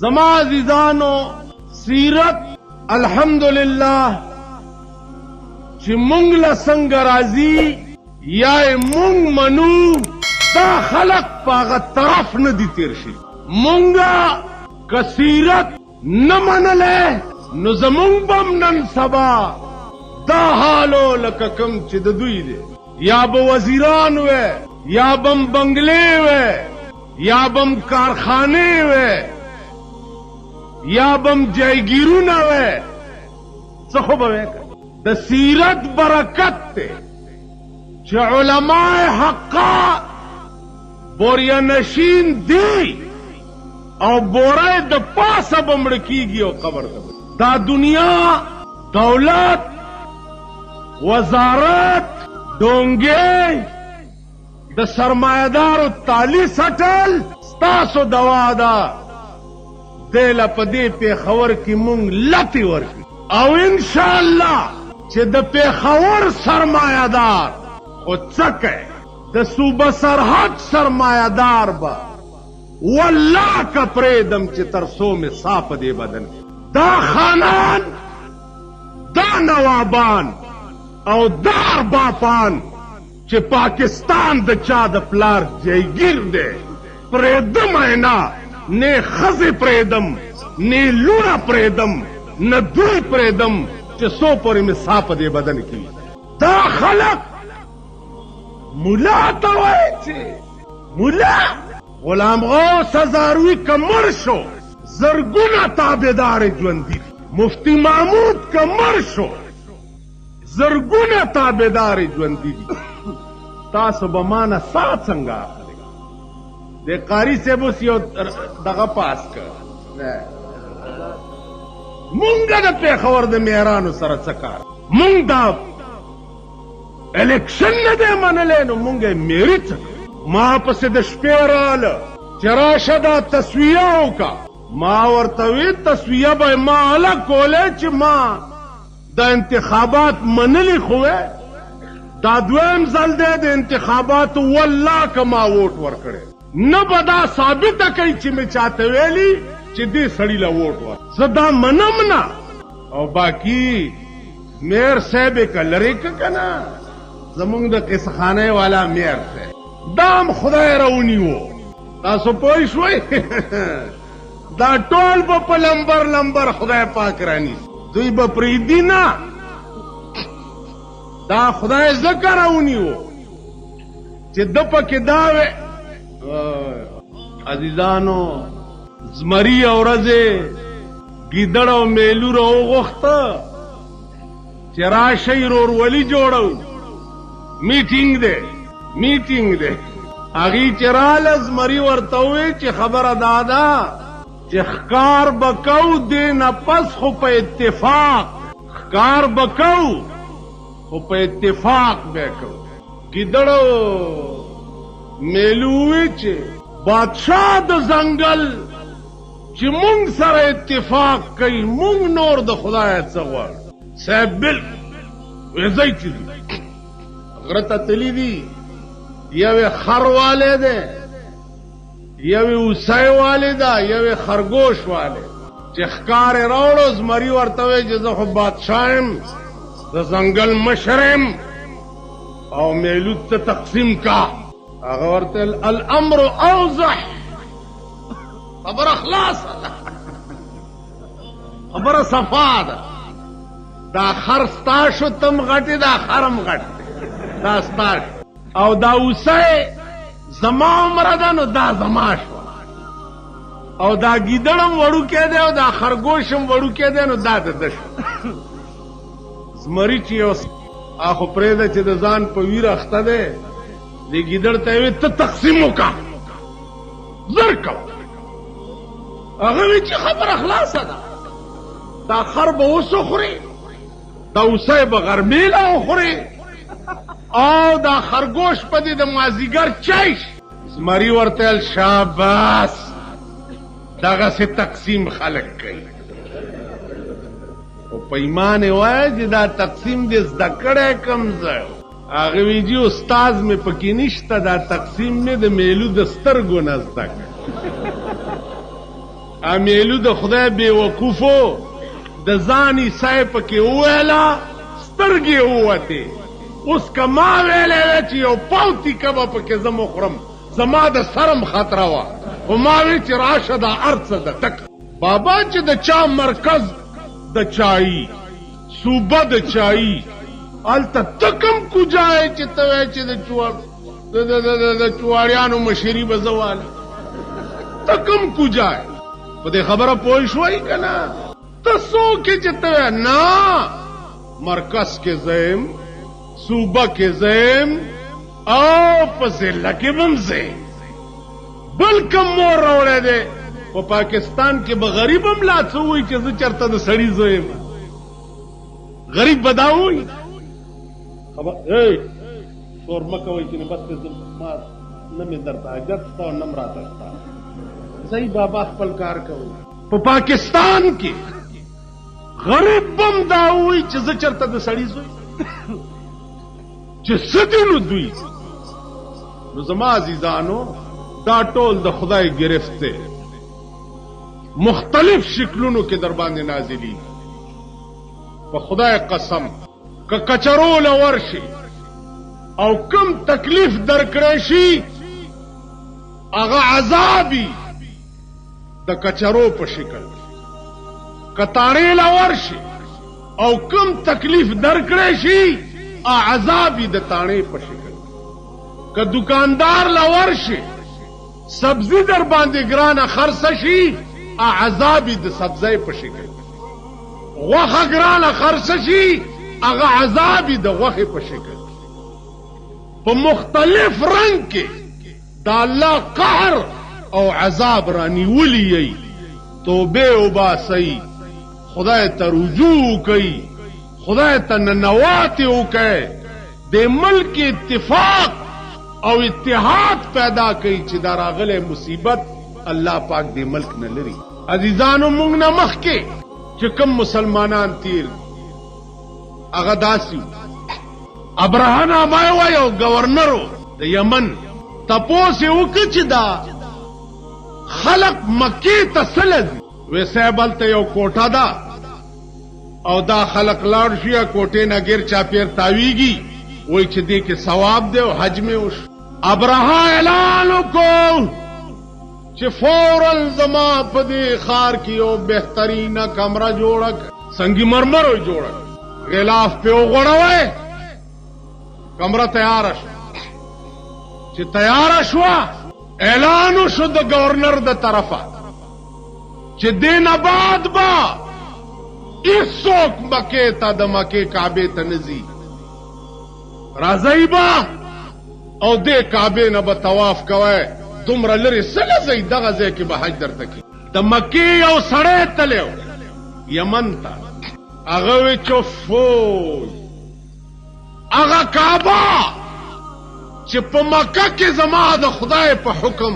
زما عزیزانو سیرت الحمدللہ چې مونږ له څنګه راځي یا مونږ منو دا خلق پاغه طرف نه دي تیر شي. مونږه کثیرت نه منله نو زمونږ بم نن سبا دا حالو لکه کم چې د دوی دی. یا به وزیران وې یا بم بنگلې وې یا بم کارخانه وې یا بم جایگیرونه وې څه خو به وې. د سیرت برکت ته چې علماء حقا بوریا نشین دی او بوره د پاسه بمړ کیږي او قبر ته. دا دنیا دولت وزارت ډونګې د سرمایدارو تالی سټل ستاسو دوا ده. دیله په دې پیښور کې مونږ لتې ورکړي او انشاءالله چې د پیښور سرمایدار خو څه کوي د صوبه سرحد سرمایدار به والله که پرېږدم چې تر څو مې سا په دې بدن کې دا خانان دا نوابان او دا اربابان چې پاکستان د چا د پلار جایگیر دی پرېږدم نه نه ښځې پرېږدم نه لوڼه پرېږدم نه دوی پرېږدم چې څو پورې مې سا په دې بدن کې. دا خلق ملا ته وایي چې ملا غلام غوث هزاروي که مړ شو زرګونه تابعدار ژوندي دي. مفتی محمود که مړ شو زرګونه تابعدار ژوندي دي. تاسو به مانه سا څنګه اخلئ؟ د قاري صاحب اوس یو دغه پاس کړ مونږه د پیښور د میرانو سره څه کار. مونږ دا الیکشن نه دی منلی نو مونږ یې میري څه ما پسې د شپې راله چې راشه دا تصویه وکړه. ما ورته وی تصویه به ما هله کولی چې ما د انتخابات منلی خو دا دویم ځل دی د انتخاباتو والله که ما ووټ ورکړی نه به دا ثابته کوي چې مې چاته ویلي چې دې سړي له ووټ ور زه دا منم نه. او باقي میر صاحب یې که لرې که که نه زمونږ د قصخانې والا میر صاحب دام خدای راونیو. تاسو پوه شوئ دا ټول به په لمبر لمبر خدای پاک رانیسي. دوی به پرېږدي نه دا خدای ځکه راونیو چې ده پکې دا وې. عزیزانو زمري ورځې ګیدړ او میلو راوغوښته چې راشئ رورولي جوړو میټینګ دی میټینګ دی. هغې چې راله زمري ورته ووی چې خبره دا ده چې ښکار به کوو دې نه پس خو په اتفاق ښکار به کوو خو په اتفاق به کوو. ګیدړو میلو ووی چې بادشاه د ځنګل چې مونږ سره اتفاق کوي مونږ نور د خدای څه غواړو. صاحب بلکل ویځئ چې دي غره ته تلي دي یوې خر والی دی یوې اوسۍ والی ده یوې خرګوش والی. چې ښکار یې راوړو زمري ورته وی چې زه خو بادشاه یم د ځنګل مشر یم او میلود ته تقسیم کا. هغه ورته الامر اوضح خبره خلاصه ده خبره صفا ده. دا خر ستا شو تم غټې دا خرم غټ دی دا ستا شو او دا اوسۍ زما عمره ده نو دا زما شوه او دا ګیدړم وړوکی دی او دا خرګوشم وړوکی دی نو دا د ده شو. زمري چې یو خو پرېږده چې د ځان په ویر اخته دی دې ګیدړ ته یې وی ته تقسیم وکړه زر کوه. هغه وی چې خبره خلاصه ده دا خر به اوس وخوري دا اوسۍ به غرمېله وخوري او دا خرګوش په دې د مازدیګر چای شي. زمري ورته ویل شاباس دغسې تقسیم خلک کوي. خو په ایمان یې وایه چې دا تقسیم دې زده کړی کوم ځای. هغه وی جي استاز مې پکې نشته دا تقسیم مې د میلو د سترګو نه زده کړ. امیلو د خدای بے وقوفو د ځانی سای پکې وویلا سترګې ووتې اوس که ما ویلی وی چې یو پاوتی کبه پکې زه مخورم زما د سرم خطره وه خو ما وی چې راشه دا ارڅه د تک بابا چې د چا مرکز د چایی صوبه د چایی هلته تکم کوجای چې ته وی چې د چواړیانو مشري به زه واله تکم کوجای په دې خبره پوه شوی که نه ته څوک یې چې ته وی نه مرکز کې زیم صوبه کې زیم او په ضلع کې بم زیم بل کم مور راوړی دی په پاکستان کې به غریب هم لا څه وایي چې زه چېرته د سړي زوی یم غریب به دا وایي شور مه کوئ چې نه بس ما نه مې درته حاجت شته او نه م راته شته ځئ بابا خپل کار کوئ په پاکستان کې غریب بم دا وایي چې زه چېرته د سړي زوی چې څه دي نو دوی نو زما عزیزانو دا ټول د خدای گرفت دی مختلف شکلونو کې در باندې نازلی په خدای قسم که کچرو له ورشي او کم تکلیف درکړی شي هغه عذابي د کچرو په شکل که تاڼې له ورشي او کم تکلیف درکړی شي عذابي د تاڼې په شکل که دکاندار له ورشي سبزی در باندې ګرانه خرڅه شي عذابي د سبزی په شکل غوښه ګرانه خرڅه شي هغه عذابي د غوښې په شکل په مختلف رنګ کې د الله قهر او عذاب رانیولی یي توبه وباسئ خدای ته رجوع کوئ خدای ته ننواتې وکئ د ملک اتفاق او اتحاد پیدا کوي چې دا راغلی مصیبت الله پاک دې ملک نه لري عزیزانو موږ نه مخکې چې کوم مسلمانان تیر هغه داسې ابراهیم نامه وایي او گورنرو د یمن تپوس یې وکړه چې دا خلق مکې ته څه لځي وی صاحب هلته یو کوټه ده او دا خلق لاړ شي کوټې نه ګیر چاپېر تاویږي وایي چې دې کې ثواب دی او حج مې وشو ابراهیم اعلان وکړ چې فوراً زما په دې ښار کې یو بهترینه کمره جوړه کړه سنگي مرمر یې جوړه کړه غلاف پې وغوړوئ کمره تیاره شوه چې تیاره شوه اعلان وشو د گورنر د طرفه چې دې نه بعد به هیڅوک مکې ته د مکې کعبې ته نه ځي راځئ به او دې کعبې نه به طواف کوئ دومره لرې څه نه ځئ دغه ځای کې به حج درته کوي د مکې یو سړی تللی و یمن ته هغه وی چوفوی هغه کعبه چې په مکه کې زما د خدای په حکم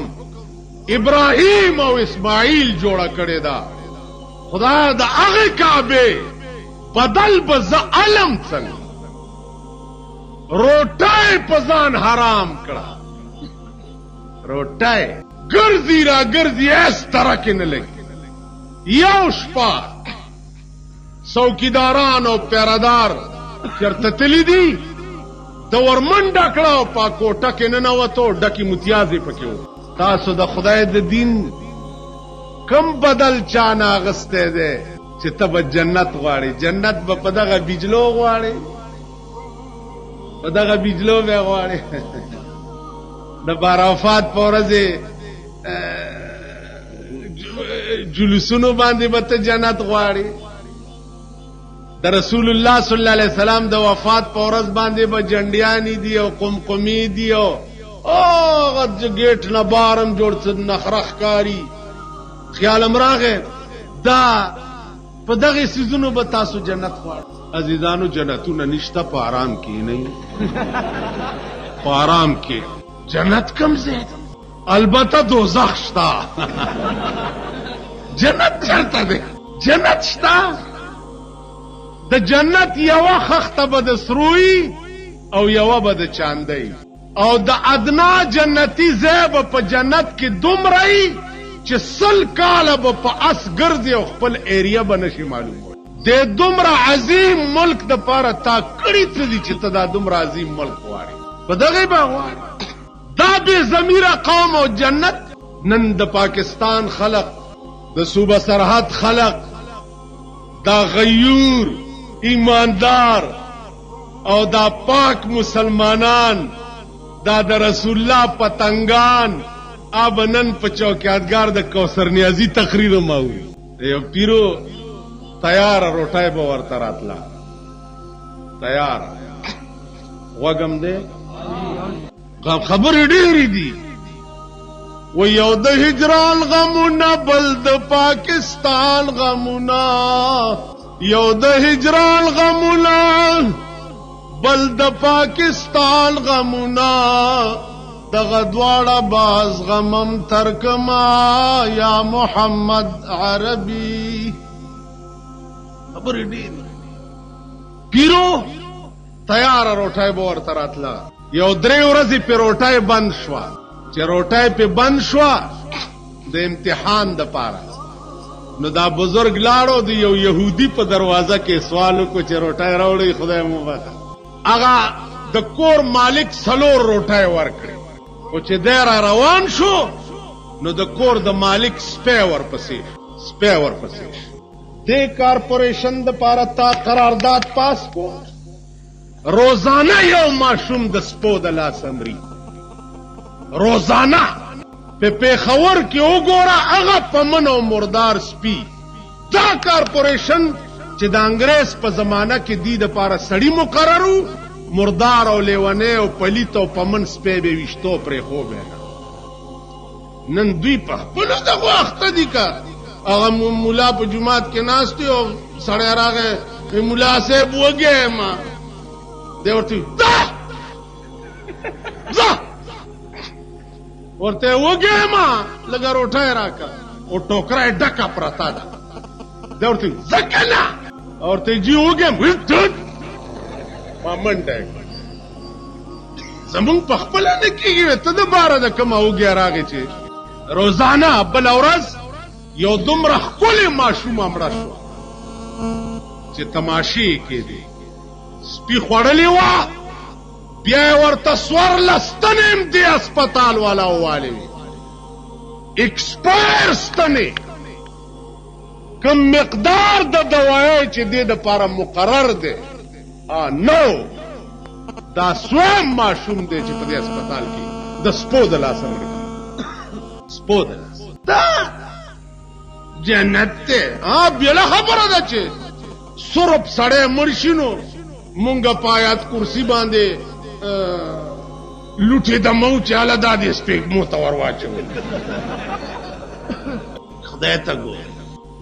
ابراهیم او اسماعیل جوړه کړې ده خدای د هغې کعبې بدل به زه علم څنګه روټۍ په ځان حرام کړه روټۍ ګرځي را ګرځي اس طرح کې نه لګي یو شپه څوکیداران او پیرادار چېرته تللي دي د ورمنډه کړه او په کوټه کې ننوتو ډکې متیازې پکې و تاسو د خدای د دین کم بدل چا نه اغستی دی چې ته به جنت غواړې جنت به په دغه بیجلو غواړې په دغه بیجلو به غواړې د بارافات په ورځې جلوسونو باندې به ته جنت غواړې د رسول الله صلی الله علیه وسلم د وفات په ورځ باندې به جنډیانې دي او قمقمې دي او هغه ګیټ نه بارم جوړ څه نخره ښکاري خیالم راغی دا په دغه سیزونو به تاسو جنت غواړئ عزیزانو جنتونه نشته په آرام کې نه په آرام کې جنت کم ځای البته دوزخ شته جنت چرته دی جنت شته د جنت یوه خښته به د سروي او یوه به د چاندی او د ادنا جنتی ځای به په جنت کې دومره چې 100 کاله به په اس ګرځي او خپل ایریا به نشي معلوموي. د دومره عظیم ملک د پاره تا کړي څه دي چې ته دا دومره عظیم ملک غواړې؟ په دغه به غواړې. دا بې ضمیره قوم او جنت نن د پاکستان خلق، د صوبه سرحد خلق، دا غیور ایماندار او دا پاک مسلمانان، دا د رسول الله پتنگان اب نن په چوکیادګار د کوثر نیازی تقریر ماوي. یو پیرو تیار روټای به ورته راتلا، تیار وګم دې خبرې ډېرې دي. و یو د هجران غمونه بل د پاکستان غمونه، یو د هجران غمونه بل د پاکستان غمونه، دغه دواړه باز غمم ترکما یا محمد عربي. خبرې ډېرې. پیرو تیار روټای به ورته راتله. یو 3 ورځې پې روټای بند شوه. چې روټای پې بند شوه د امتحان د پاره، نو دا بزرگ لاړو د یو یهودي په دروازه کې سوال وکړو چې روټای راوړئ خدای مو بخښه. هغه د کور مالک 4 روټای ورکړې، خو چې دی را روان شو نو د کور د مالک سپی ورپسې دې کارپوریشن د پاره تا قرارداد پاس کو، روزانه یو ماشوم د سپو د لاس امري، روزانه په پیښور کې وګوره هغه په من او مردار سپي. دا کارپوریشن چې د انګریز په زمانه کې دی د پاره سړی مقررو، مردار او لیونی او پلیت او په من سپی به ویشتو پرې خو به نن دوی په خپلو دغو اخته دي. که هغه مولا په جومات کې ناست دی او سړی راغی مولا صاحب وږی ما دی ورته ځه ورته وږی ما لږه روټۍ راکړه او ټوکره یې ډکه پرته ده. دی ورته ځه که نه ورته جي وږی یم ما منډه یې کړه. زمونږ په خپله نه کېږي ته د باره د کومه وږی راغې چې روزانه بله ورځ یو دومره ښکلې ماشومه مړه شوه چې تماشې یې کېدې. سپي خوړلې وه، بیا یې ورته 14 ستنې هم دې اسپتال والا ووالې وې، ایکسپایر ستنې. کم مقدار د دوایۍ چې دې دپاره مقرر دی نو دا سویم ماشوم دی چې په دې اسپتال کې د سپو د لاسه مړ سپو د لاسه. دا جنت دی. بېله خبره ده چې سرب سړی مړ شي نو مونږ په آیات کرسي باندې لوټې د مو چې هله دا دې سپېږمو ته ور واچول. خدای ته ګوره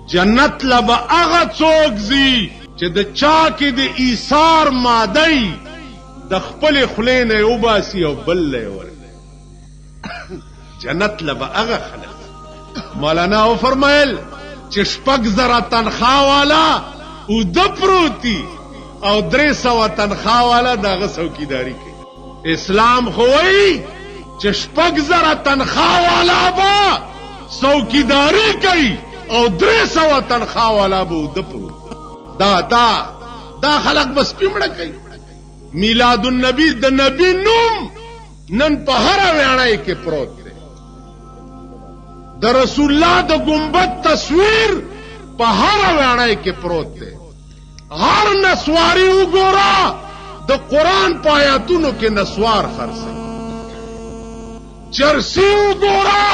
جنت له به هغه څوک ځي چې د چا کې د ایثار مادهی د خپلې خولې نه یې وباسي او بل له یې ورکړي. جنت له به هغه خلک. مولانا وفرمایل چې 6,000 تنخواه والا اوده پروتي او 300 تنخواه والا د هغه څوکیداري کوي. اسلام خو وایي چې 6,000 تنخواه والا به څوکیداري کوي او 300 تنخواه والا به اوده پروتي. دا خلق بس پیمړه کوي. میلاد النبی د نبی نوم نن په هره ویاړۍ کې پروت دی. د رسول الله د ګمبد تصویر په هره ویاړۍ کې پروت دی. هر نسواري وګوره د قرآن په آیاتونو کې نسوار خرڅوي. چرسي وګوره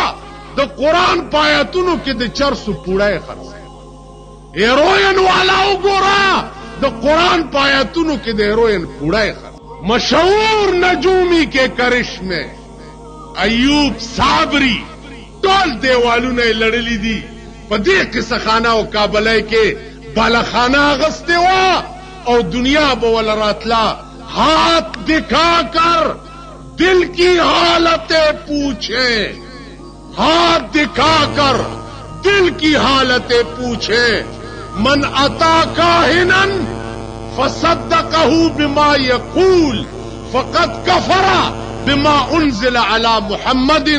د قرآن په آیاتونو کې د چرسو پوړی خرڅوي. هیروین والا وګوره د قرآن په آیاتونو کې د هیروین پوړی خرڅوي. مشهور نجومی کے کرش میں ایوب صابری ټول دیوالونه یې لړلي دي. په دې قصه خانه او کابلۍ کې بالخانه اغستې وه او دنیا به وله راتله. ہاتھ دکھا کر دل کی حالتیں پوچھیں، ہاتھ دکھا کر دل کی حالتیں پوچھیں. من اتا کاہنا فصدقه بما يقول فقد كفر بما انزل على محمد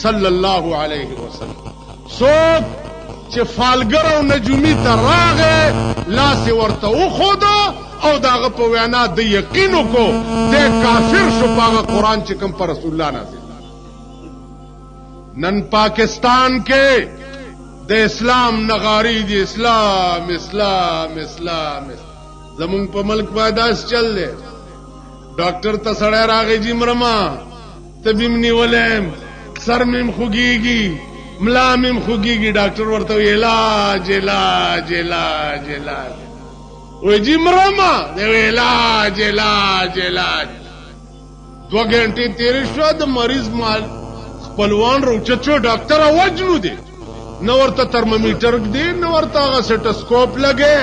صلی اللہ علیہ وسلم. څوک چې فالګر او نجومی ته راغی لاس یې ورته وښوده او د هغه په وینا د یقین وکړو دی کافر شو په هغه قرآن چې کوم په رسول الله نازل. نن پاکستان کې د اسلام نغاری دی اسلام اسلام اسلام. زمونږ په ملک باید داس چل دی ډاکټر ته سړی راغی جی مرما طبیم نیولیم سر میم خوږیږي ملا میم خوږیږي ډاکټر ورته وی علاج علاج علاج علاج وی جی مرما دی علاج علاج علاج. 2 غنټې تیرې شوه د مریض مال خپلوان روچت شو ډاکټر وجنو دی نو ورته ترمامیټر دی نو ورته هغه سټسکوپ لګې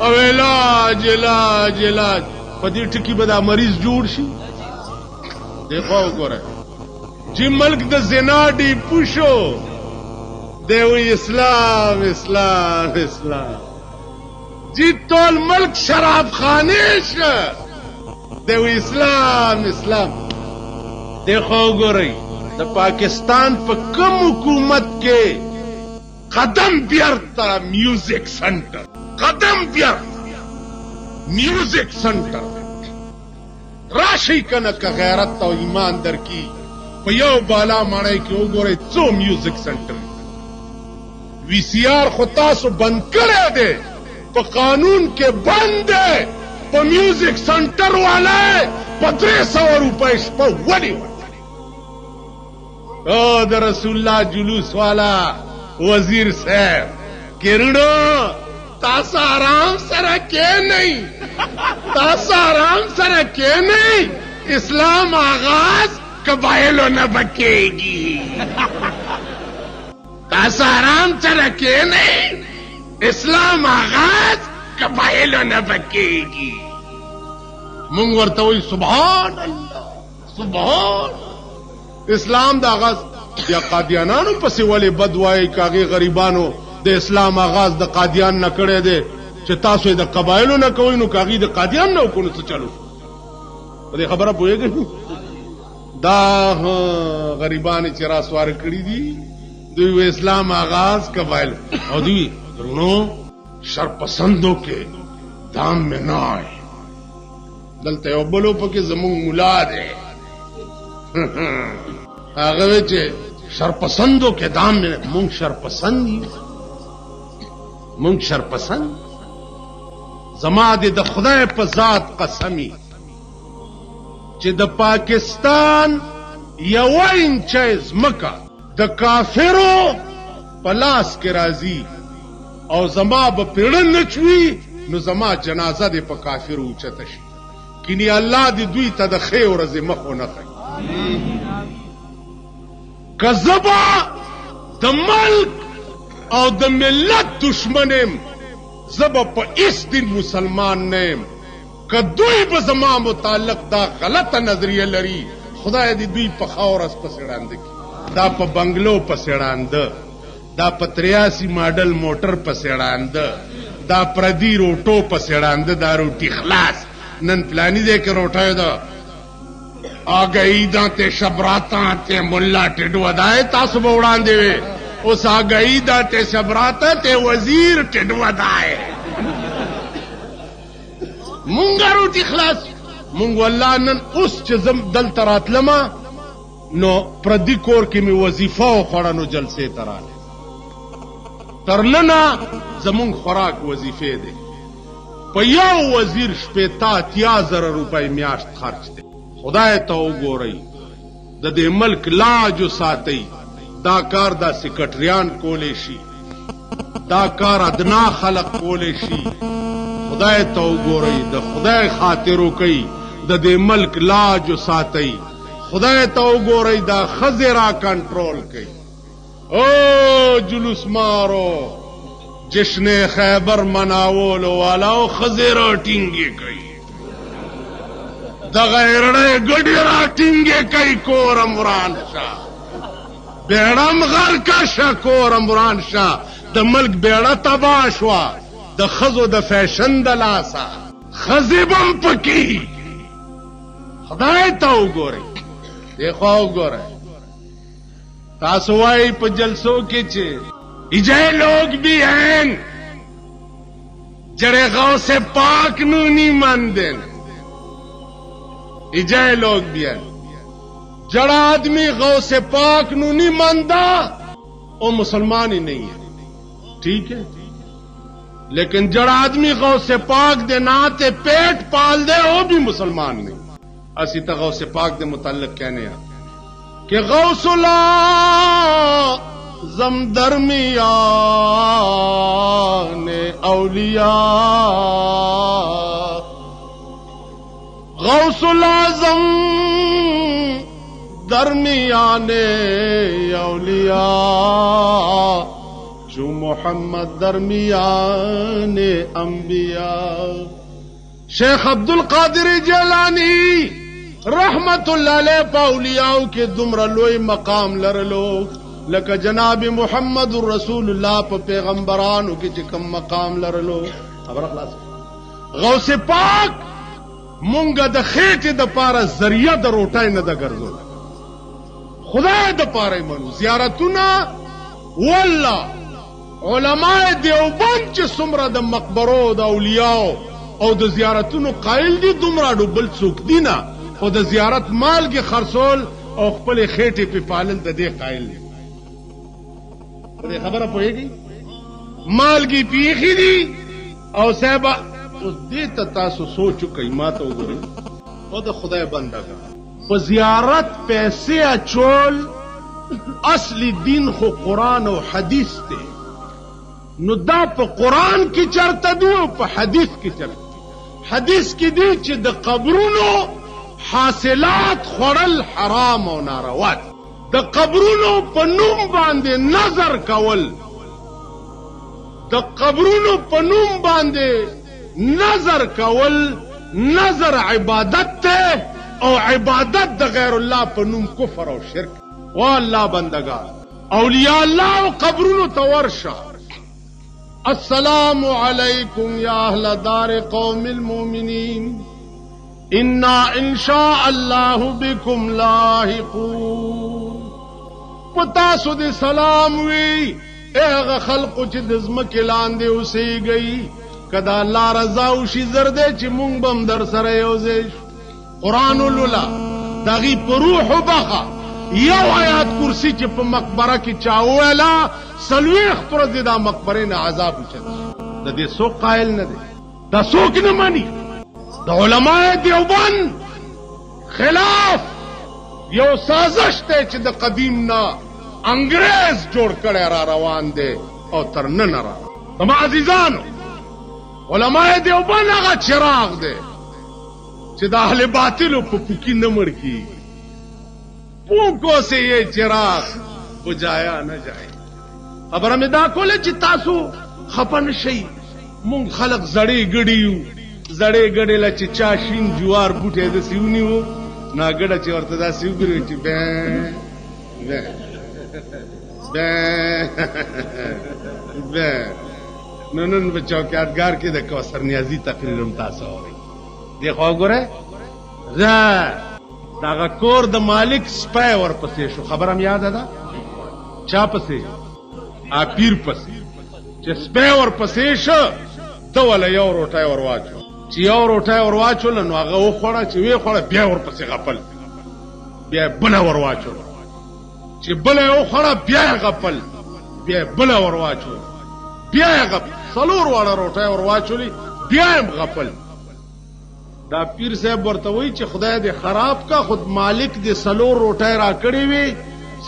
او علاج علاج علاج. په دې ټکي به دا مریض جوړ شي. دیکھو وګوره چې ملک د زنا ډی پوشو دی وی اسلام اسلام اسلام. جی ټول ملک شراب خانه شه دی وی اسلام اسلام. دیکھو وګورئ د پاکستان په کوم حکومت کې قدم بیرته میوزک سنټر قدم بیرته میوزک سنټر راشي کنه که غیرت او ایمان در کی په یو بالا مړی کې وګورئ څو میوزک سنټر. وی سی آر خو تاسو بند کړی دی په قانون کې بند دی په میوزک سنټر والا په 300 روپۍ شپه ولې او د رسول الله جلوس والا وزیر صاحب کرنو تاسو آرام سره کې نہیں تاسو آرام سره کې نہیں اسلام آغاز قبائلوں نہ بکیگی تاسو آرام سره کې نہیں اسلام آغاز قبائلوں نہ بکیگی. مونږ ورته وی سبحان الله سبحان اسلام دا آغاز یا قادیانانو پسې ولې بد وایي کاغي غریبانو د اسلام آغاز د قادیان نه کړی دی چې تاسو یې د قبایلو نه کوئ نو کاغي د قادیان نه وکړو څه چلو په دې خبره پوهېږئ. دا غریبان چې راسوار کړي دي دوی اسلام آغاز قبایل او دوی درونو شرپسندو کې دام میں نہ آئے. دلته یو بلو پکې زمونږ ملا دی هغه چې شرپسندو کې دام میں مونږ شرپسند یو مونږ شرپسند. زما د خدای په ذات قسمی چې د پاکستان یو انچ ځمکه د کافرو په لاس کې راځي او زما به پیړه نچوي نو زما جنازه دې په کافرو اوچته شي کینی الله دې دوی ته د خیر ورځې مخ ونه کړي. کذبا د ملک او د ملت دشمنم زبا په اس دن مسلمان نیم که دوی به زما متعلق دا غلطه نظریه لري خدای دې دوی په خاورس پسې ړانده کړي. دا په بنگلو پسې ړانده دا په 83 ماډل موټر پسې ړانده دا پردي روټو پسې ړانده دا روټي خلاص نن پلانی دے کے روٹائے دا آگئی دا تے شبراتا تے ملا ٹڈو ادائے تاسو بوڑان دے وے اس آگئی دا تے شبراتا تے وزیر ٹڈو ادائے مونگا روٹی خلاص مونگو اللہ نن اس چزم دل ترات لما نو پردی کور کی می وظیفہ و خورانو جلسے ترانے ترننا زمونگ خوراک وظیفے دے په یو وزیر شپېته 80,000 روپۍ میاشت خرچ دی. خدای ته وګورئ د دې ملک لاج وساتئ. دا کار دا سکرټریان کولی شي دا کار ادنا خلق کولی شي. خدای ته وګورئ د خدای خاطر وکئ د دې ملک لاج وساتئ. خدای ته وګورئ دا ښځې را کنټرول کئ. او جلوس مارو جشن خیبر مناولو والاو خزی را ٹینگی کئی دا غیرڑے گڑی را ٹینگی کئی کور امران شاہ بیڑم غر کا شاہ کور امران شاہ دا ملک بیڑا تباشوا دا خزو دا فیشن دا لاسا خزی بم پکی خدای تاو گو رئی دیکھو گو رئی تاسوائی پا جلسوں کی چھے इजय लोग भी हैं जड़े गौसे पाक नू नहीं मानते। इजय लोग भी हैं जड़ा आदमी गौसे पाक नू नहीं मानता वो मुसलमान ही नहीं है। ठीक है, लेकिन जड़ा आदमी गौसे पाक दे नाते पेट पाल दे वो भी मुसलमान नहीं। असी तो गौसे पाक दे मुताल्लिक कहने कि गौसुल्ला जम दरमिया ने औलिया, गौसुल्ला जम दरमिया ने औलिया, जो मोहम्मद दरमिया ने अंबिया। शेख अब्दुल कादिर जिलानी रहमतुल्लाह अलैह औलियाओं के दुमरा लोई मकाम लरलो लका जनाब मुहम्मद रसूलुल्लाह प पैगंबरानों के चिकम मकाम लरलो। खबर खलास गौसे पाक मुंगा द खेते द पारा जरिया द रोटाई न द गर्जो खुदा द पारा मनु जियारतुना वल्ला उलमाए देवबंद च सुमरा द मकबरो द औलियाओ और द जियारतुनो कायल दी दुमरा डुबल सुख दीना और द जियारत माल के खरसोल और खपले खेटे पे पालन द दे कायल दी। खबर पड़ेगी माल की पीखी दी और साहबा उस दे तासु सोच कई माता उगरे और द खुदा बंदगा वो जियारत पैसे अचोल असली दिन को कुरान और हदीस थे नुदा प कुरान की चरता दी और प हदीस की चरता। हदीस की दी च द कब्रुनो हासिलात खोड़ल हराम और नारवात द कब्रुनो पनुम बांधे नजर कवल द कब्रुनो पनुम बांधे नजर कवल नजर इबादत थे और इबादत द गैरुल्लाह पनुम कुफर और शिरक। वो अल्लाह बंदगा औलिया अल्लाह कब्रुनो तवर्शा अस्सलामु अलैकुम या अहल दार कौमिल मोमिनीन इन्ना इंशा अल्लाह बिकुम लाहिकून। पता सुद सलाम हुई एग खल्क चिदज्म के लांदे उसे गई कदा अल्लाह रजा उशी जरदे च मुंग बम दर सरे योजेश कुरान उल्ला दागी परूह बखा यो आयात कुर्सी च प मकबरा की चावेला सलवेख पर दिदा मकबरे न आजाब उचत द दे सो कायल न दे द सोक न मानी द उलमाए देवबंद खिलाफ यो साजिश थे च द कदीम ना अंग्रेज जोड़ करे रा रवान दे और तर न रा तम अजीजानो उलमाए देवबंद आगा चिराग दे च द अहले बातिल पुकी न मड़की पूको से ये चिराग बुझाया न जाए। खबर में दाखोले चितासु खपन शई मुंग खलक जड़े गड़ियू जड़े गड़े ला चिचा शीन जुआर बूटे दे सिवनी हो ना गड़ा ची और तदा सिव गिरे ची बे बे बे बे ननन बच्चों के यादगार के देखो सरनियाजी तकरीर उमतासा हो रही देखो गोरे जा दागा कोर द मालिक स्पै और पसे शो खबर हम याद है चा पसे आ पीर पसे च स्पै और पसेश तो वाला यो रोटाय और वाचो ची यो रोटाय और वाचो लन आगा वो खोड़ा ची वे खोड़ा ब्या और पसे गपल ब्या बला और वाचो ची बला वो खोड़ा ब्या गपल ब्या बला और वाचो ब्या गपल सलूर वाला रोटाय और वाचो ली ब्या गपल दा पीर साहब वर्ता वही च खुदा दे खराब का खुद मालिक दे सलोर रोटाय रा कड़ी वे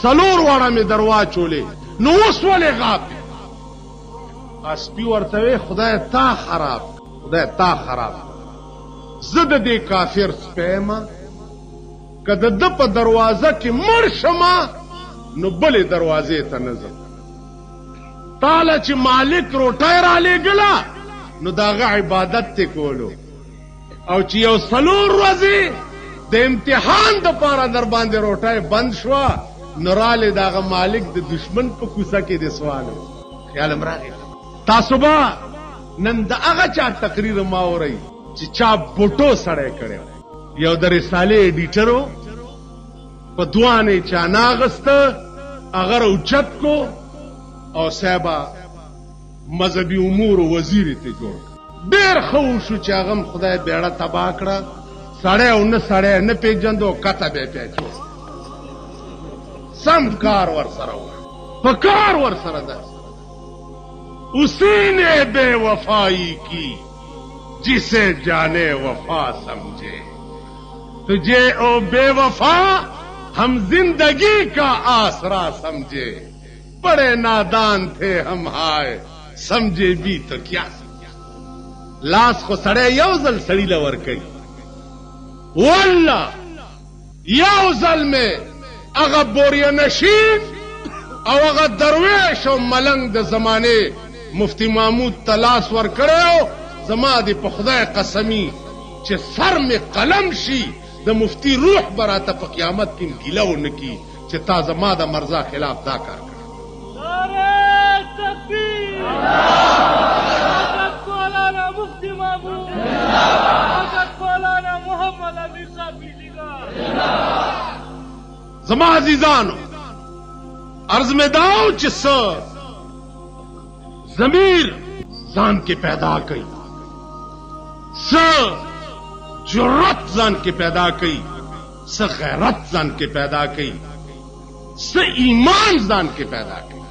सलोर वाड़ा में दरवा चोले नोस वाले गाप अस्पी वर्ता वे खुदा ता खराब जद दे काफिर स्पैमा कद दप दरवाजा की मरशमा नो बले दरवाजे ता नजर ताला च मालिक रोटाय रा ले गला नो दागा इबादत ते कोलो او چې یو سلور ورځې د امتحان د پاره در باندې روټای بند شو نراله داغه مالک د دشمن په کوڅه کې د سوال خیال امراغه تاسو با نن د هغه چا تقریر ما اوري چې چا بوټو سړی کړي یو د رساله ایډیټرو په دوانه چا ناغست اگر اوچت کو او صاحبه مذهبي امور وزیر ته جوړ ډېر خو شو چې هغه خدای بیړه تبا کړه سړی او نه سړی نه پیژندو کته به پیچو سم کار ور سره و په کار ور سره ده اسی نے بے وفائی کی جسے جانے وفا سمجھے تجھے او بے وفا ہم زندگی کا آسرا سمجھے بڑے نادان تھے ہم ہائے سمجھے بھی تو کیا لاس خو سڑے یوزل سڑی لور کئی واللہ یوزل میں اغا بوریا نشین او اغا درویش او ملنگ د زمانے مفتی محمود تلاس ور کړو زما دی په خدای قسمی چې سر می قلم شي د مفتی روح براته په قیامت کې ګیله ونکي چې تا زما د مرزا خلاف دا کار کړ نعرہ تکبیر حضرت مولانا مفتی محمود حضرت مولانا محمد امین صاحب زما عزیزانو عرض میں داؤ چې ضمیر ځان کې پیدا کړي جرأت ځان کې پیدا کړي غیرت ځان کې پیدا کړي ایمان ځان کې پیدا کړي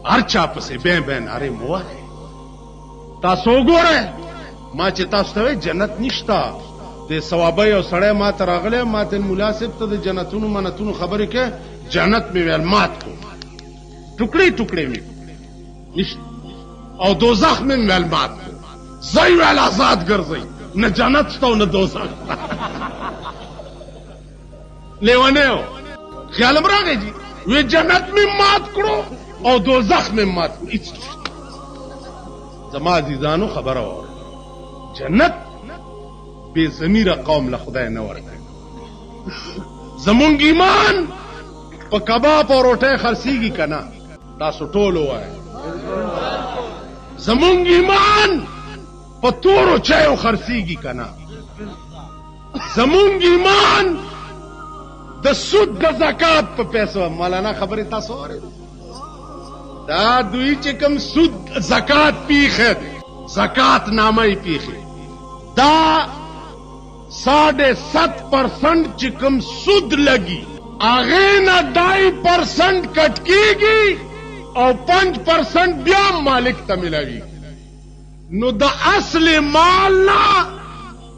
هر چا پسې بے نارې مو وهئ تاسو وګورئ ما چې تاسو ته جنت نشته د ثوابه یو سړی ما ته راغلی ما ته ملا صاحب ته د جنتونو منتونو خبرې کې جنت مې ویل مات کړو ټوکړې ټوکړې مې او دوزخ مې ویل مات کړو ځای ویل آزاد ګرځئ نه جنت شته او نه دوزخ لیونیو خیال م راغی جی وی جنت مې مات کړو او دوزخ مې مات کړو زما عزیزانو خبره وره جنت بے ضمیره قوم له خدای نه ورکړي زمونږ ایمان په کباب او روټۍ خرڅېږي که نه تاسو ټول ووایئ زمونږ ایمان په تورو چایو خرڅېږي که نه زمونږ ایمان د سود د زکات په پیسو مولانا خبرې تاسو اورېدې دا دوی چې کوم سود زکات پیښه دی زکات نامه یې پیښې دا 7.5% چې کوم سود لګي هغې نه 2.5% کټ کېږي او 5% بیا مالک ته ملاوي نو د اصل مال نه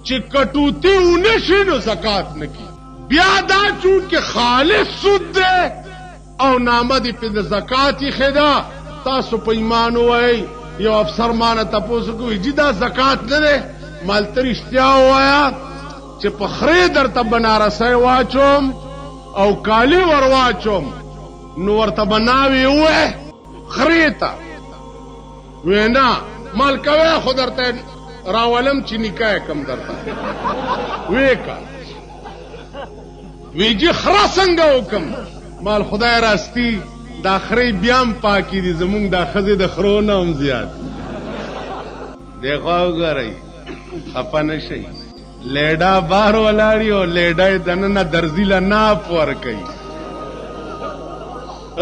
چې کټوتي ونه شي نو زکات نه کېږي بیا دا چونکې خالص سود دی او نامه دې پې د زکات ایښې ده تاسو په ایمان ووایئ یو افسر مانه تپوس کوي جي دا زکات نه دی مالته رښتیا ووایه چې په خرې درته بنارسی واچوم او کالی ور واچوم نو ورته به ناوې ووایې خرې ته وی نه مال کوی خو درته راولم چې نکاح یې کم درته وی که وی جي خره څنګه وکم مال خدای راستی دا خرې بیا هم پاکې دي زمونږ دا ښځې د خرو نه هم زیات دې خوا وګورئ خفه نه شئ لیډا بار ولاړي او لیډا یې دننه درزي له ناپ ورکوي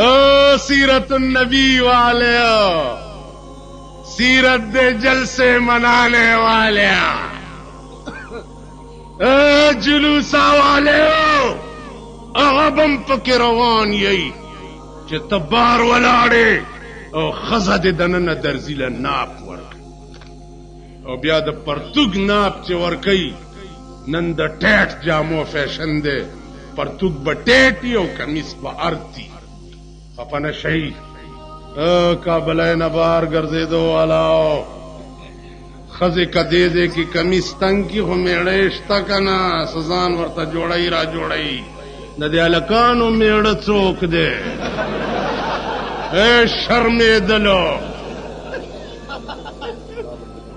او سیرت النبی والے سیرت دے جلسے منانے والے جلوسا والے اغبم پکې روان یی چې ته بار ولاړې او ښځه دې دننه درزي له ناپ ورکوي او بیا د پرتوګ ناپ چې ورکوي نن د ټیټ جامو فیشن دی پرتوګ به ټیټ او کمیس به ارتی خفه نه شئ کابلی نه بهر ګرځېدو والاو ښځې که دې ځای کې کمیس تنګ کي خو میړه شته که نه ځان ورته جوړی را جوړی د دې هلکانو میړه څوک دی شرمېدلو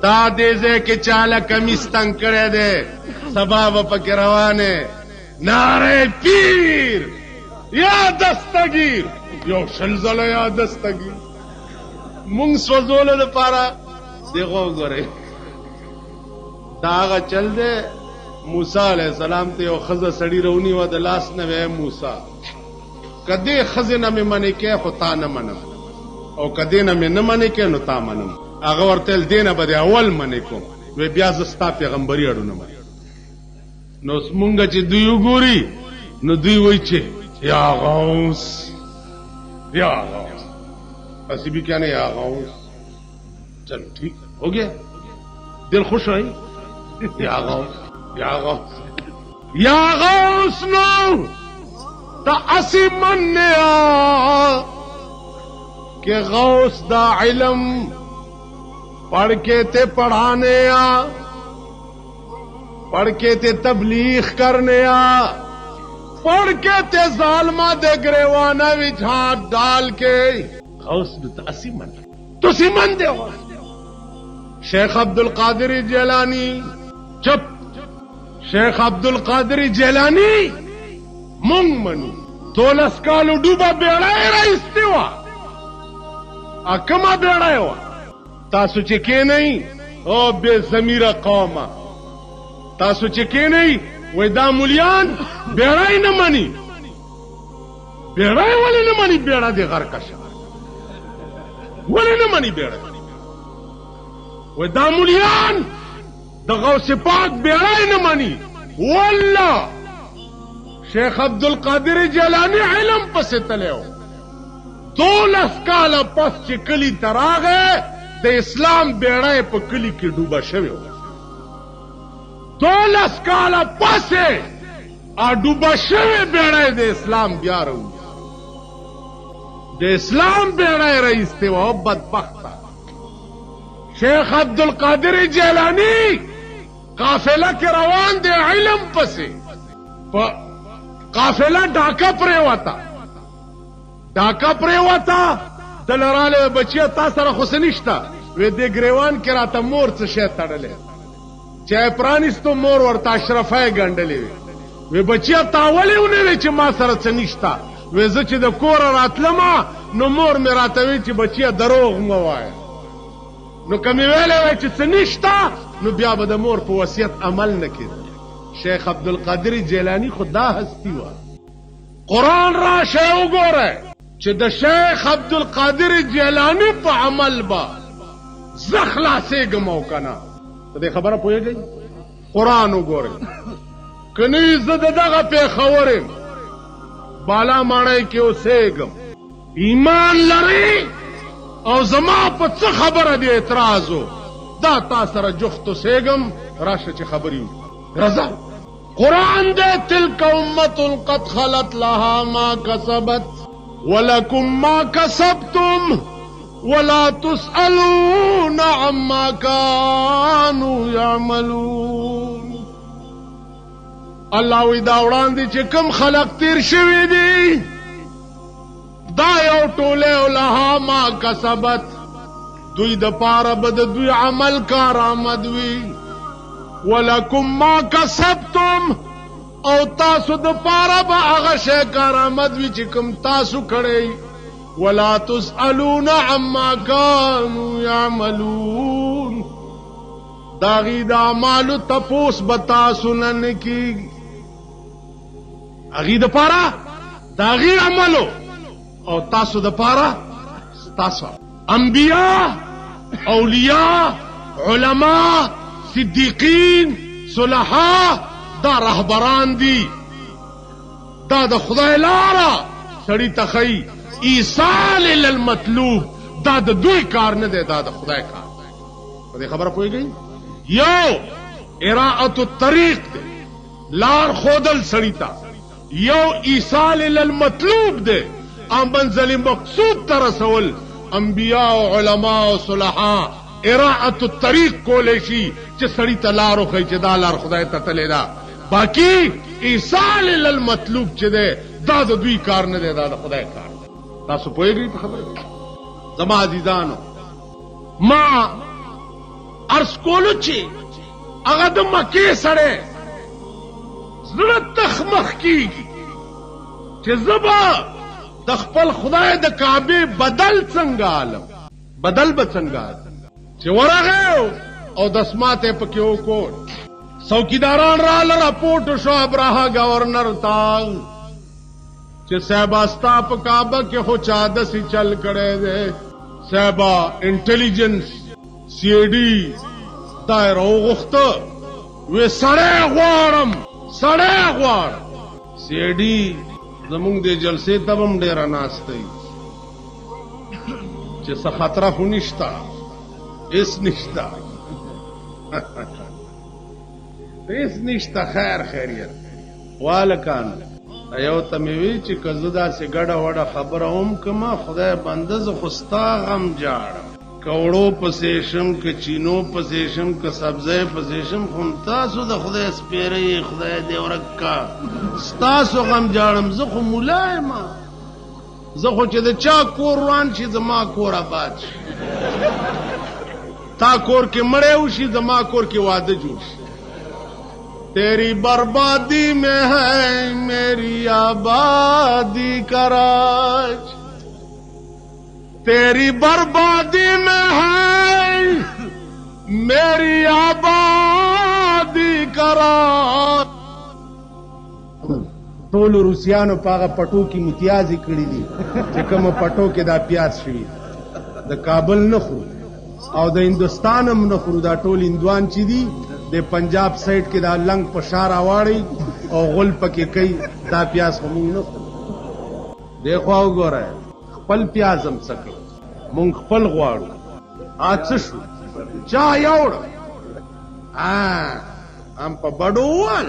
تا دې ځای کې چاله کمیس تنګ کړی دی سبا به پکې روانې نعره پیر یا دستگیر یو شل ځله یا دستگیر مونږ سوځولو لپاره دغه وګورئ دا هغه چل دی موسی علیه السلام ته یو ښځه سړي راونیوه د لاس نه وی موسی که دې ښځې نه مې منې کې خو تا نه منم او کدینه مې نه منې کې نو تا منم. هغه ورته ویل دینه به د اول منې کوم. وی بیا زه ستا پیغمبري اړو نه منم. نو مونږ چې دوی وګوري نو دوی وایي چې یا غوث یا غوث اسی بھی کیا نہیں یا غوث. چلو ٹھیک ہو گیا دل خوش رہی. یا غوث یا غوث یا غوث نو تا اسی مننے آ کہ غوث دا علم پڑھ کے تے پڑھانے آ پڑھ کے تے تبلیغ کرنے آ پڑھ کے تے ظالمہ دے گریوانا وچ ہاتھ ڈال کے غوث نو تا اسی من تسی من دے ہو. شیخ عبد القادر جیلانی چپ. شیخ عبد القادر جیلانی مونږ منو 12 کالو ډوبه بیړۍ راایستې وه. کومه بیړۍ وه؟ تاسو چې کېنئ او بې ضمیره قومه تاسو چې کېنئ وایي دا مولیان بیړۍ نه مني. بیړۍ ولې نه مني؟ بیړه دې غرقه شه. ولې نه مني بیړۍ؟ وایي دا مولیان د غوث پاک بیړۍ نه مني. والله شیخ عبد القادر جیلانی علم پسې تللی و. 12 کاله پس چې کلي ته راغی د اسلام بیړۍ په کلي کې ډوبه شوې وه. 12 کاله پسې ډوبه شوې بیړۍ د اسلام بیا راوځي. د اسلام بیړۍ راایستې وه. بدبخته شیخ عبد القادر جیلانی قافله کې روان دی علم پسې. قافله ډاکه پرېوته. ډاکه پرېوته دله رالی بچیه تا سره خو څه نشته. وی دې ګریوان کې راته مور څه شی تړلی. چې یې پرانیستو مور ورته اشرفی ګنډلې وې. وی بچیه تا ولې ونه وی چې ما سره څه نشته؟ وی زه چې د کوره راتلمه نو مور مې راته وی چې بچیه دروغ مه وایه. نو که مې ویلی وی چې څه نشته نو بیا به د مور په وصیت عمل نه کېده. شیخ عبدالقادر جیلانی خو دا هستی وه. قرآن راشئ وګورئ چې د شیخ عبدالقادر جیلانی په عمل به زه خلاصېږم او که نه. په دې خبره پوهېږئ؟ قرآن وګورئ. که نه زه د دغه پېښور یم بالا ماڼۍ کې اوسېږم. ایمان لرئ او زما په څه خبره دې اعتراض و دا تا سره جفت اوسېږم. راشه چې خبرې وکړو. رضا قرآن دے تلک امت قد خلت لها ما کسبت ولکم ما کسبتم ولا تسألون عما كانوا يعملون. الله وی دا وړاندې چې کوم خلق تیر شوي دي دا یو ټوله لها ما کسبت دوی د پاره به د دوی عمل کارآمد وي. ولکم ما کسبتم او تاسو د پاره به هغه شی کارآمد وي چې کوم تاسو کړی. ولا تسألون عما كانوا يعملون. داغي د اعمالو تپوس به تاسو نه کیږي. هغې د پاره داغي عملو او تاسو د پاره ستاسو انبیاء اولیاء علماء صدیقین صلحاء دا رهبران دي. دا د خدای لاره سړي ته ښیي. ایصال للمطلوب دا د دوی کار نه دی دا د خدای کار دی. په دې خبره پوهېږئ؟ یو اراعة الطریق دی لار ښودل سړي ته. یو ایصال للمطلوب دی منزل مقصود ته رسول. انبیاء او علماء او صلحاء اراعة الطریق کولی شي چې سړي ته لار وښیي چې دا لار خدای ته تللی ده. باقي ایصال للمطلوب چې دی دا د دوی کار نه دی دا د خدای کار دی. تاسو پوهېږئ په خبره؟ زما عزیزانو ما عرض کولو چې هغه د مکې سړی زړه تخمخ کېږي چې زه به د خپل خدای د کعبې بدل څنګه عالم بدل به څنګه چې ورغی او دسمات یې پکې وکړ. څوکیداران راله راپورټ شو ابراهه گورنر ته چې صاحبه ستا په کعبه کې خو چا داسې چل کړی دی صاحبا انټيليجنس سی آی ډي دا راوغوښته وې سړی غواړم سی آی ډي زمونږ د جلسې ته هم ډېره ناستئ چې څه خطره خو نشته هېڅ نشته هېڅ نشته خیریت والکان یو ته مې وی چې که زه داسې ګډه وډه خبره هم کړمه خدای بنده زه خو ستا غم جاړم که وړو پسې شم که چینو پسې شم که سبزی پسې شم خو تاسو د خدای سپېره خدای دې ورک کا ستاسو غم جاړم زه خو ملا یم زه خو چې د چا کور روان شي زما کور آباد شي تا کور کې مړی وشي زما کور کې واده جوړ شي तेरी बर्बादी में है मेरी आबादी का राज तेरी बर्बादी में है मेरी आबादी का राज ټول روسیانو پاغه پټو کې متیازي کړی دي چې کوم پټو کې دا پیاز شوی د کابل نه خورو او د هندستان هم نه خورو دا ټول هندوان چې دي د پنجاب سایډ کې دا لنګ په شار اواړي او غل پکې کوي دا پیاز خو مونږ نه خورو دیکھو وګورئ خپل پیاز هم څکو مونږ خپل غواړو څه شو چا یوړ هم په بډوال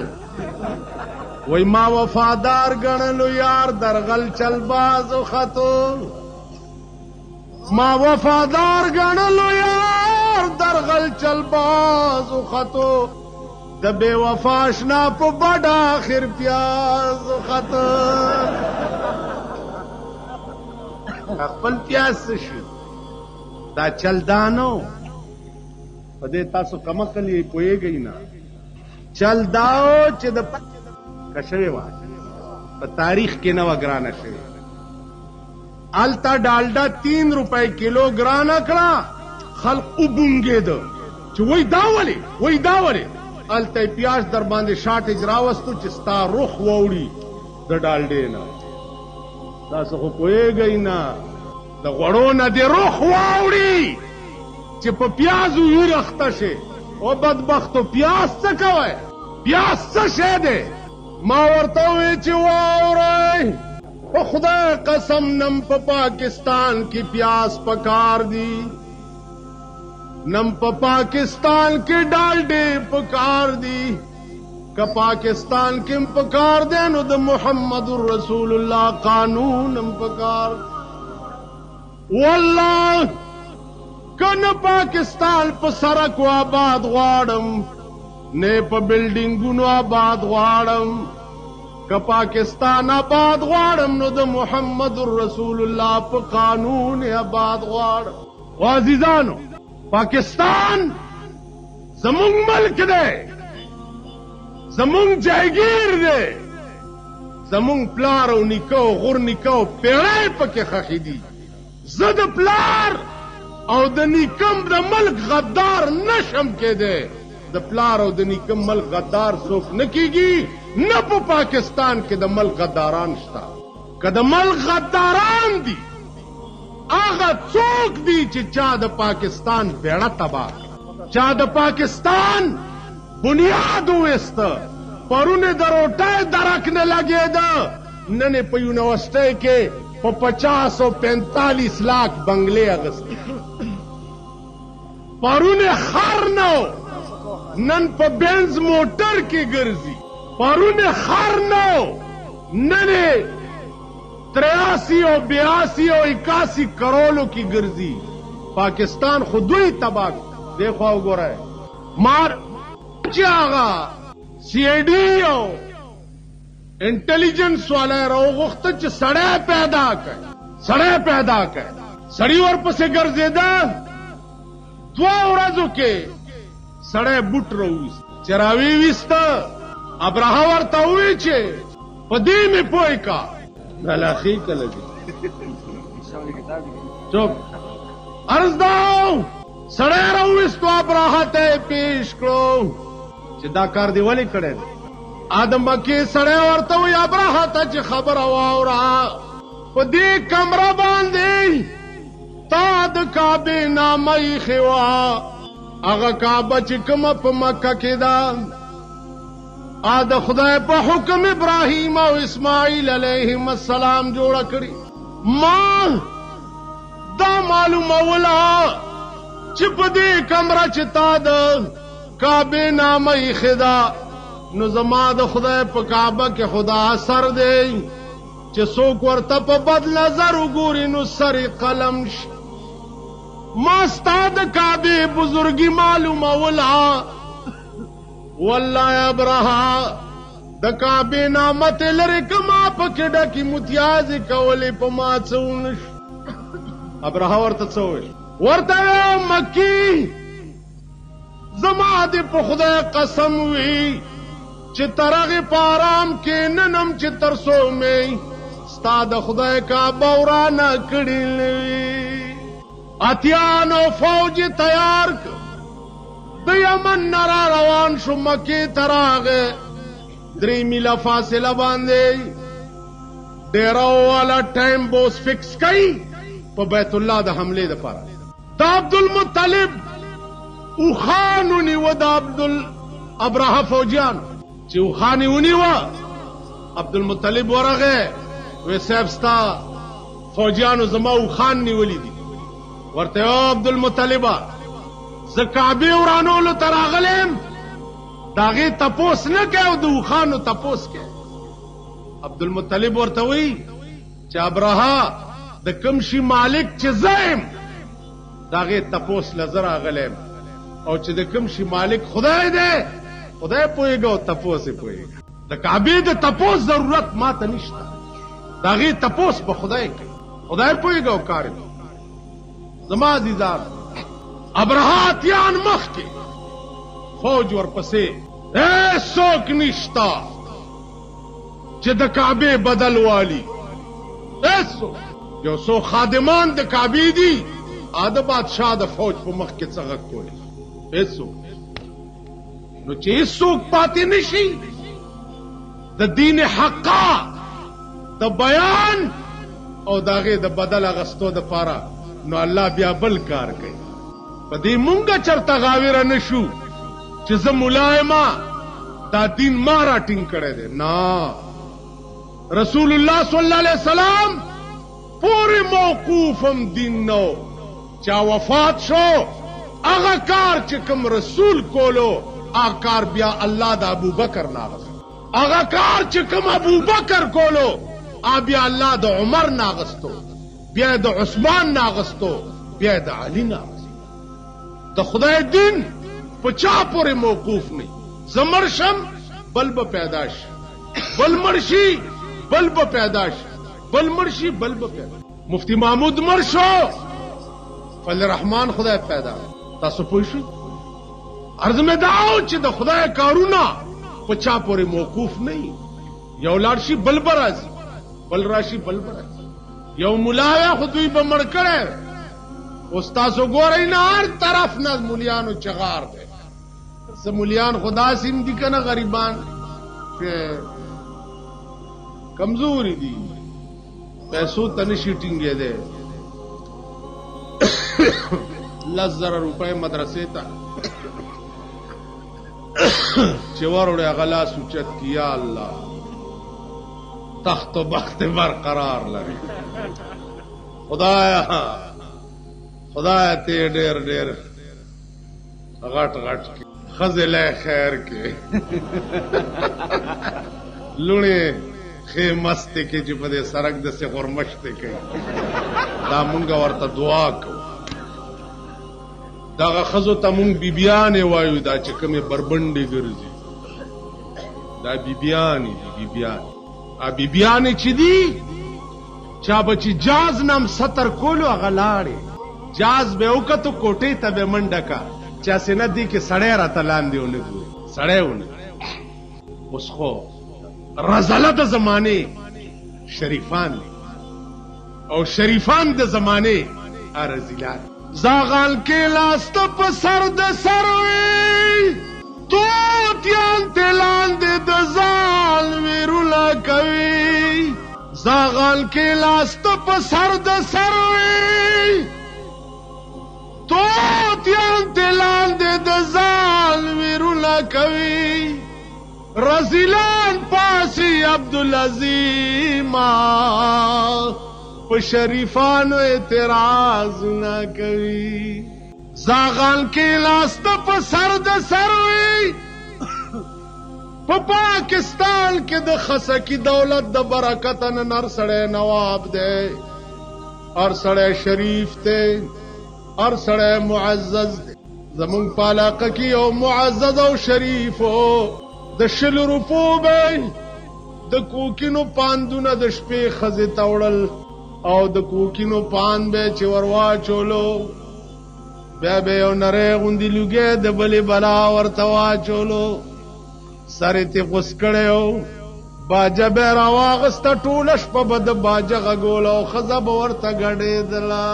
وای ما وفادار ګڼلو یار درغل چل بازو خطو ما وفادار ګڼلو یار درغل چل بازو خطو د بے وفا اشنا په بډ اخر پیاز خطو خپل پیاز شي دا چل دانو په دې تاسو کومه کلی پويږئ نه چل داو چې د کشوی وا په تاریخ کې نو ګرانه شوی التا ډالډا 3 روپے کیلو ګرانه کړه خلق وبونګید چې وای دا ولې الته پیاز در باندې شاټ اجرا وستو چې ستا روح ووري د ډالډې نه تاسو خو پوهیږئ نه د غوړو نه د روح ووري چې په پیازو یورخته شي او بدبختو پیاز څه کوي پیاز څه شه ده ما ورته وی چې واورئ په خدای قسم نم په پاکستان کې پیاز پکار دي نم په پاکستان کې ډالډې پکار دي که پاکستان کې پکار دي نو د محمد رسول الله قانون هم پکار والله کنه پاکستان په سړک آباد غواړم نه په بلډینګونو آباد غواړم که پاکستان آباد غواړم نو د محمد رسول الله په قانون آباد غواړم عزیزانو پاکستان زمونږ ملک دی زمونږ جایګیر دی زمونږ پلار او نیکه او غور نیکه او پیړۍ پکې خښې دي زه د پلار او د نیکم د ملک غدار نشم کېدی د پلار او د نیکم ملک غدار څوک نه کیږي نه په پاکستان کې د ملک غداران شته که د ملک غداران دي هغه څوک دي چې چا د پاکستان بیړه تباه چا د پاکستان بنیاد وویسته پرونه د روټۍ درک نه لګېده نن یې په یونیورسټۍ کې په 50 او 45 لاک بنګلې اغستې پرونه خر نه نن په بینز موټر کې ګرځي پرونه خر نه نن 83 او 82 او 81 کروڑوں کی ګرځي پاکستان خودوی تباہ دیکھو وګورئ مار چې هغه سی آی ډي او انټيليجنس والا راوغوښته چې سړی پیدا کړي سړی ورپسې ګرځېده 2 ورځو کې سړی بوټ راوویست چې راویویسته ابراهه ورته ووی چې په دې مې پوه کا غلاخي کله دي چوپ عرض داو سړی راوویستو ابراهه ته پیش کړو چې دا کار دی ولې کړی آدم مکی سړی ورته وی ابراهه ته چې خبره واوره په دې کمره باندې تا د کعبه نامه خوا هغه کعبه چې کومه په مکه کې ده د خدای په حکم ابراهیم او اسماعیل علیهم السلام جوړه کړی. ما دا معلوموله چې په دې کمره چې تا د کعبه نامه خدا نو زما د خدای په کعبه کې خدا اثر دی چې څوک ورته په بد نظر وګوري نو سر قلم شي. ما ستا د کعبه بزرګي معلوموله والله ابراها د کعبه نامت لري کما پکې ډکی متیازي کولې په ما څونش. ابراها ورته څوول ورته مکی زما دې په خدای قسم وی چې ترغه پارام کې ننم چې ترسو مې ستا د خدای کعبه ورانه کړې. اتیانو فوج تیار د یمن نرا روان شو مکې تراغه 3 میله فاصله باندې ډیرو والا ټایم بوس فکس کړي په بیت الله د حمله لپاره. د عبد المطلب او خانونی و د عبد ابراهه فوجیان چې او خانونی و عبد المطلب ورغه و صاحب ستا فوجیانو زما او خان نیولې دي. ورته عبد المطلب ز کعبه ورانولو تراغلم داغه تپوس نه کېو د خانو تپوس کې. عبد المطلب ورته وی چې ابراها د کوم شي مالک چې زایم داغه تپوس لزر اغلم او چې د کوم شي مالک خدای دی خدای پويګو تپوس پويګو. د کعبه د تپوس ضرورت ما ته نشته داغه تپوس په خدای کې خدای پويګو کار زما عزیزان. ابراها اتیان مخ کې فوج ورپسې څوک نشتا چې د کعبه بدل والی یو څو خادمان د کعبه دي د بادشاہ د فوج په مخ کې څنګه کوي نو چې څوک پاتې نشي د دین حقا د بیان او داغه د بدل اغستو د پاره نو الله بیا بل کار کوي. په دې مونږه چرته غاویره نشو چې زه ملایما دا دین ما را ټینګ کړی دی. نه رسول الله صلی الله علیه وسلم پوری موقوفم دین نو چا وفات شو هغه کار چې کوم رسول کولو هغه کار بیا الله د ابوبکر ناغست. هغه کار چې کوم ابوبکر کولو بیا الله د عمر ناغستو بیا د عثمان ناغستو بیا د علی ناغستو. د خدای دین په چا پورې موقوف نه. زمرشم بل به پیداش بل مرشي بل به پیداش بل مرشي بل به پیدا. مفتی محمود مرشو فضل رحمان خدای پیدا. تاسو پوه شئ عرض مې داو چې د خدای کارونه په چا پورې موقوف نه. یو لارشي بل برازي بل راشي بل برازي. یو مولا خو دوی به مړ کړي استاسو ګورئ نه هر طرف نه مولیانو چغار دی. سه مولیان خدا سیم دي کنه غریبان چې کمزوري دي پیسو ته نشي ټینګې دی. 10,000 روپے مدرسې ته چې وروړې غلا سوچت کیا الله تخت و بخت برقرار لري. خدایا ته ډېر ډېر غټ غټ خزله خیر کې لونی خې مست کې چې په دې سرک د سه غرمشت کوي دا مونږ ورته دعا کوو. دا خزو ته مونږ بیبيانې وایو دا چې کومه بربندې ګرځي دا بیبيانې دي بیبيانې چې دي چا بچی جاز نام ستر کولو غلاړي جاز به وکړو کوټې ته به منډه کا چا سینه دي کې سړی را تلان دیونه سړیونه. اوس خو رزاله د زمانه شریفان دي او شریفان د زمانه ارزیلان. زاغال کې لاست په سر د سروي توتیان تلان د ځان ویرولا کوي. زاغال کې لاست په سر د سروي توتیان تلان دے دزال ویرونا کوي رزیلان پاسی عبدالعظیما په شریفانو اعتراض نہ کوي زاغان کې لاست په سر د سروي په پاکستان کې د خسکی دولت د برکت نر سړی نواب دی اور سړی شریف دی اور سړی معزز دی زمونږ په علاقه کې یو معزز او شریف و د 100 روپو به د کوکینو پاندونه د شپې ښځې ته وړل او د کوکینو پان به چې ورواچولو بیا به یو نری غوندې لوګی د بلې بلا ورته واچولو سر یې غوس کړی و باجه به یې راواغسته ټوله شپه به د باجه غږوله او ښځه به ورته ګډېدله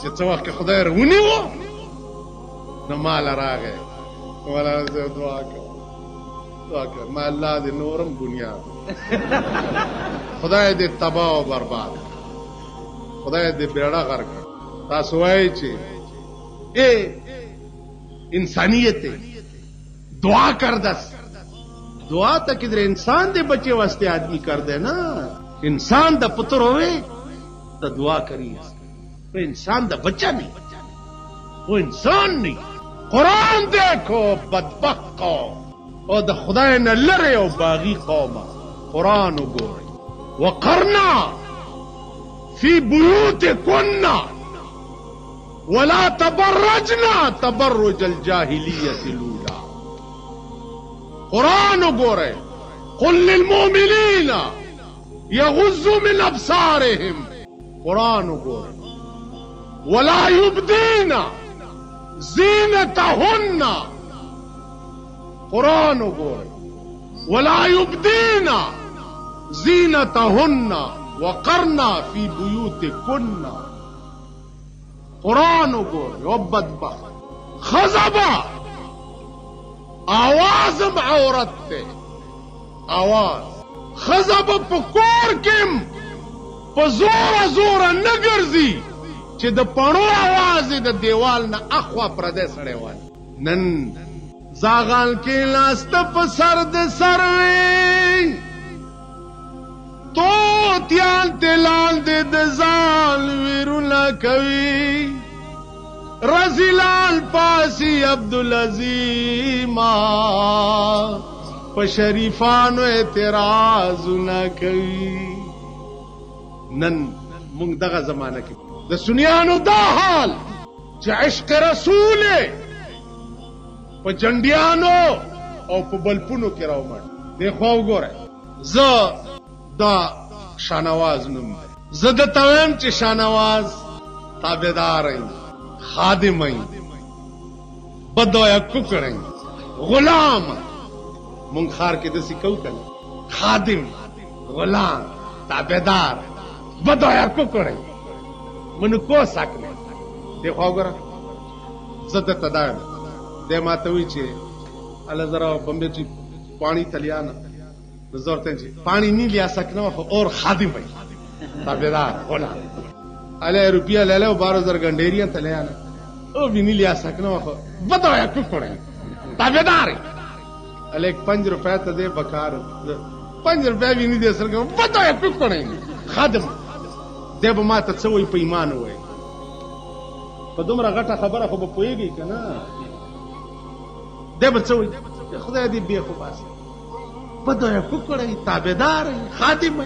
چې څه وخت کې خدای ونیو نو ماله راغی مولانا صاحب دعا کوه ما الله دې نورم بنیاد خدای دې تباه او برباد خدای دې بیړه غرق تاسو وایئ چې انسانیت دعا کر دس دعا تا کدھر انسان دے بچے واسطے آدمی کر دے نا انسان دا پتر ہوئے تا دعا کری وہ انسان دا بچہ نہیں وہ انسان نہیں قرآن دیکھو بدبخت قوم او دا خدای نہ لرے او باغی قوم قرآن گورے وقرنا فی بیوتکنا ولا تبرجنا تبرج الجاہلیت الاولى قرآن گورے قل للمؤمنین یغضوا من ابصارهم قرآن گورے ولا یبدین زینتهن قرآن گورے ولا یبدین زینتهن وقرنا فی بیوتکن قرآن گورے او بدبخت خزبا آوازم عورت تے آواز خزب پکور کم پا زور نگرزی چی دا پانو آوازی دا دیوال نا اخوا پردے سڑے والی نن زاغان کی لاست پا سر دے سروی تو تیان تلان دے دزال ویرونا کوي رزیلان پاسی عبدالعظیما پا شریفانو اعتراض نہ کوي نن مونږ دغه زمانہ کې د سنیانو دا حال چې عشق رسول په جنډیانو او په بلپونو کې راومړ دی خو وګوره زه دا شانواز نوم زه د تویم چې شانواز تابعدار یم خادم یم بدویا کوکړ یم غلام مونږ خار کې دسی کو کنه خادم غلام تابعدار بدویا کوکړ یم منو کو سکنه دی خو وګوره زه د تدایم د ماتوي چې الله زرا بمبه چې پانی تلیانا زورتے ہیں پانی نہیں لیا سکنا اور خادم بھائی تابعدار غلام علیہ روپیہ لے لے 12,000 گنڈیریاں تلے آنا وہ بھی نہیں لیا سکنا بتایا کیوں پڑے تابعدار علیہ 5 روپے تو دے بکار 5 روپے بھی نہیں دے سکنا بتایا کیوں پڑے خادم دے بما تسوي په ایمان وای په دومره غټه خبره خو به پويږي کنه دے بچوي خدای دې به خو باسي بدویا کوکړی تابعدار خادم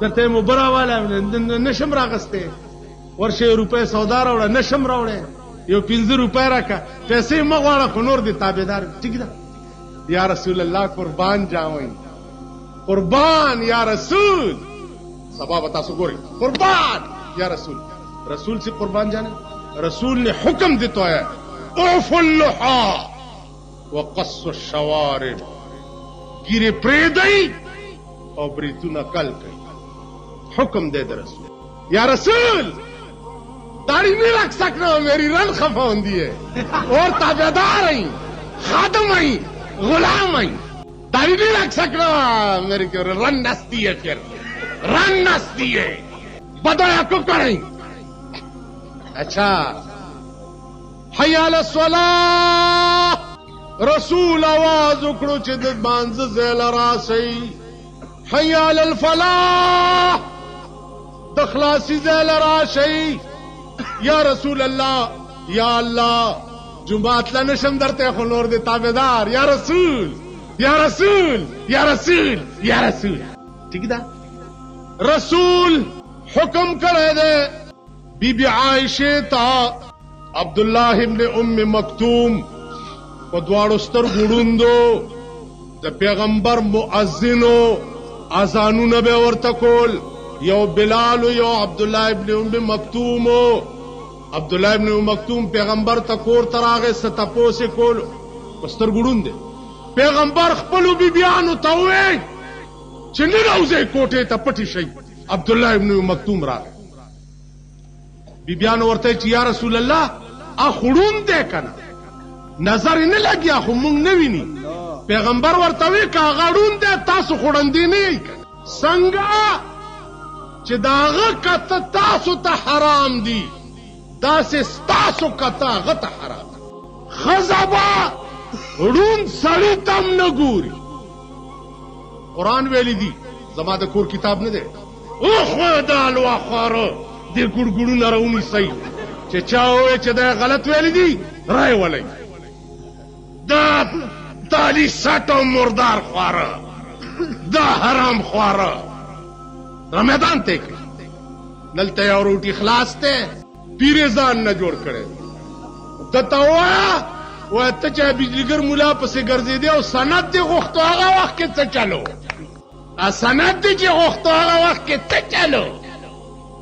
درته مبرا والا نشم راغسته ورشه روپے سودا راوړه نشم راوړه یو 15 روپے راکا پیسې مغواړه خو نور دي تابعدار ٹھیک ده یا رسول الله قربان جاوئ قربان یا رسول سبا بتا سو ګوري قربان یا رسول رسول سے قربان جانے رسول نے حکم دیتا ہے اوف اللحا وقص الشوارب گیرے پریدئی اور بریتونا کل کئی حکم دے دے رسول یا رسول داڑھی نہیں رکھ سکنا میری رن خفا ہوندی ہے اور تابعدار ہیں خادم ہیں غلام ہیں داڑھی نہیں رکھ سکنا میری کیوں رن نستی ہے پھر رن نستی ہے بدویا کو کریں اچھا حی علی الصلاة رسول आवाज وکړو چې د مانځه ځای له راسئ حی علی الفلاح د خلاصي ځای له راشئ یا رسول الله یا الله جمعات له نشم درته خو نور د تابعدار یا رسول یا رسول یا رسول یا رسول ٹھیک ده رسول حکم کړی دی بی بی عائشہ تا عبداللہ ابن ام مکتوم په دواړو سترګو ړوندو د پیغمبر مؤذنو اذانونه به ورته کول یو بلال یو عبداللہ ابن ام مکتوم عبداللہ ابن ام مکتوم پیغمبر ته کور ته راغی څه تپوس یې کولو په سترګو ړوند دی پیغمبر خپلو بیبیانو ته وویل چې ننوځئ کوټې ته پټې شئ عبداللہ ابن ام مکتوم راغی بیبیانو ورته چې یا رسول الله اخړون دې کنه نظر نه لګیا خو مونږ نه ویني پیغمبر ورته وی کا غړون دې تاسو خړندې نه یې څنګه چې داغه کته تاسو ته حرام دي داسې تاسو کته غته حرام خزبا ړون سړی تم نه ګوري قرآن ویلی دی زما د کور کتاب نه دی او خدا لو خارو دې ګړګړو نه راونی صحیح چې چا وې چې دا غلط ویلی دی راي ولای دا تالی ساتو مردار خواره دا حرام خواره رمضان ته کې دلته یو روټي خلاص ته پیرزان نه جوړ کړي د توا وته چې بجلیګر مولا پسې ګرځېدی او سند دی غوښتو هغه وخت کې څه چالو سند دی چې غوښتو هغه وخت کې څه چالو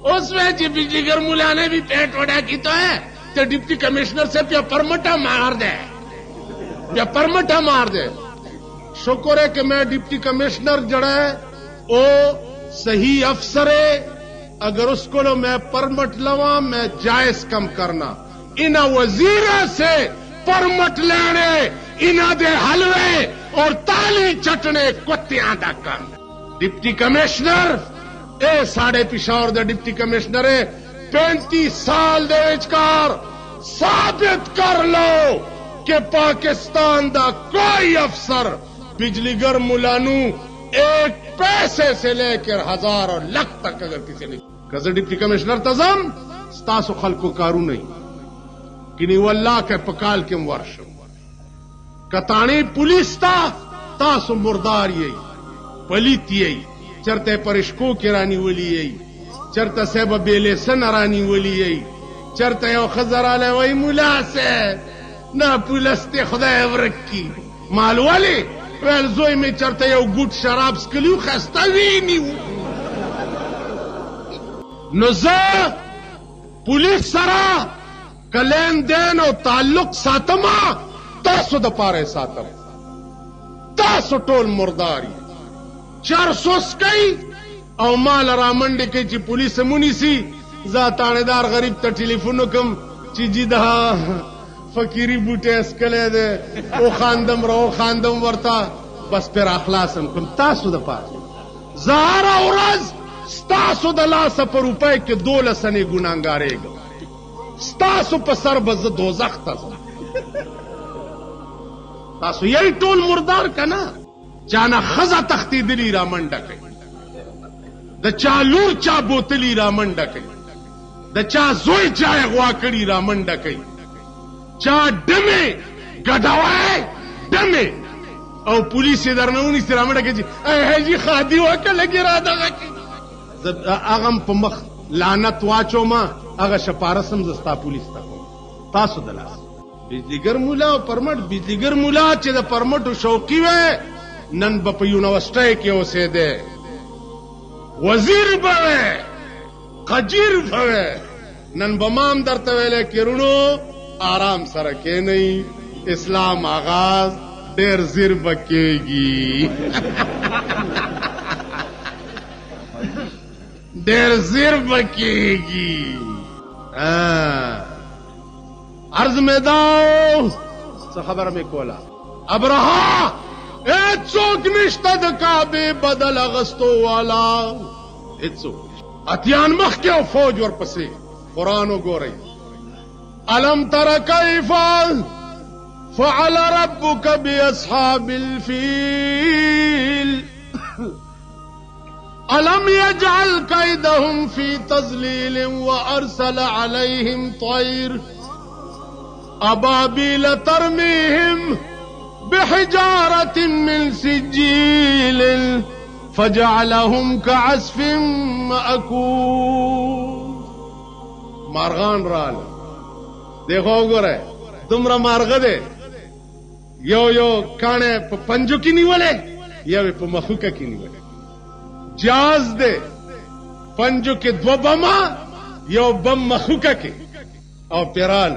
اس میں جی بجلیگر مولا نے بھی پیٹ وڑا کی تو ہے تو ڈپٹی کمشنر سے پیا پرمٹا مار دے پیا پرمٹا مار دے شکر ہے کہ میں ڈپٹی کمشنر جڑا ہے او صحیح افسر ہے اگر اس کو لو میں پرمٹ لوا میں جائز کم کرنا انہ وزیر سے پرمٹ لینے انہ دے حلوے اور تالی چٹنے کتیاں دا کر ڈپٹی کمشنر اے ساڑھے پشاور دا ڈپٹی کمشنر ہے 35 سال دے وچکار ثابت کر لو کہ پاکستان دا کوئی افسر بجلی گر ملانو ایک پیسے سے لے کر 1000 اور لکھ تک اگر کسی نے کزر ڈپٹی کمشنر تزم ستاسو خلقو کارو نہیں کنی واللہ کے پکال کے ورشو کتانی پولیس تا تاسو مردار یہی پلیت یہی چرته پرشکو کې رانی ولی ای چرته سبب بیلسن رانی ولی ای چرته یو خزر علی وای مولا سے نه پولسته خدای ورکی مال ولی ول زوی می چرته یو ګوټ شراب سکلیو خسته ویني نو زه پولیس سره کلین دین او تعلق ساتما تاسو د پاره ساتم تاسو ټول مرداري 400 کئی او مال را منډه کې چې پولیس مونی سي ذاتانیدار غریب ته ټلیفون وکم چې جی دا فقيري بوټه اسکله ده او خاندم رو خاندم ورتا بس پر اخلاصم کوم تاسو د پاره زهر اورز تاسو د لاس په روپۍ کې 12 سنې ګناګارېګ تاسو په سر بز دوزخ ته تاسو یې ټول مردار کنا چانا خزا تختی دلی را منڈا کئی دا چا لور چا بوتلی را منڈا کئی دا چا زوی چای غوا کری را منڈا کئی چا ڈمے گڑھوائے ڈمے او پولیسی درنونی سی را منڈا کئی اے جی خادی واکا لگی را دا غکی اغم پا مخ لعنت واچو ما اغا شپارسم زستا پولیس تا کن تاسو دلاس بجلیگر مولا او پرمٹ بجلیگر مولا چی دا پرمٹو شوقی وے نن با پا یونیورسٹی کې اوسېده وزیر بوے قجیر بوے نن با مام درته ویلے کرونو آرام سره کې نہیں اسلام آغاز ډیر زیر بکیگی ډیر زیر بکیگی عرض میں داو څه خبر میں کولا ابرہا څوک نشته د کعبه بدل اغستو والا هیڅوک اتیان مخ کې او فوج ورپسې قرآن وګورئ الم تر کیف فعل ربك باصحاب الفیل الم يجعل كيدهم في تضليل وارسل عليهم طير ابابيل ترميهم بحجارة من سجيل فجعلهم كعصف مأكول مارغان رال دیکھو گورے دمرا مارغ دے یو کانے پا پنجو کی نیولے یو پا مخوکا کی نیولے جاز دے پنجو کے دو بما یو بم مخوکا کی او پیرال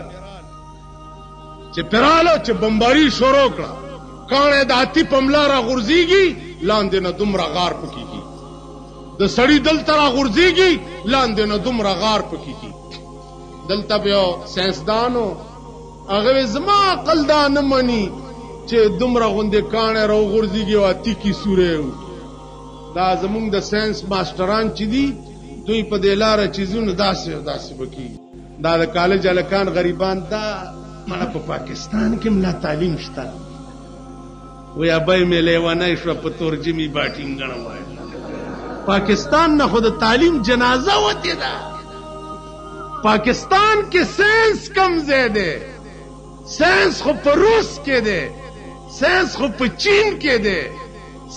چه پیرالو چه بمباری شروع کړه کانے داتی پملا را غرزیگی لاندے نا دمرا غار پکی کی د سڑی دل ترا غرزیگی لاندے نا دمرا غار پکی کی دلتا بیو سینسدانو اغوی زما قلدان منی چه دمرا غندے کانے را غرزیگی و آتی کی سورے ہو دا زمونگ دا سینس ماسٹران چی دی دوی پا دیلارا چیزون داسی بکی دا کالج الکان غریبان دا مانا پا پاکستان کی ملا تعلیم شتا وی ابای میں لیوانای شو پا ترجمی باٹیم گنوائی پاکستان نا خود تعلیم جنازہ ہوتی دا پاکستان کے سینس کم زیدے سینس خو پا روس کے دے سینس خو پا چین کے دے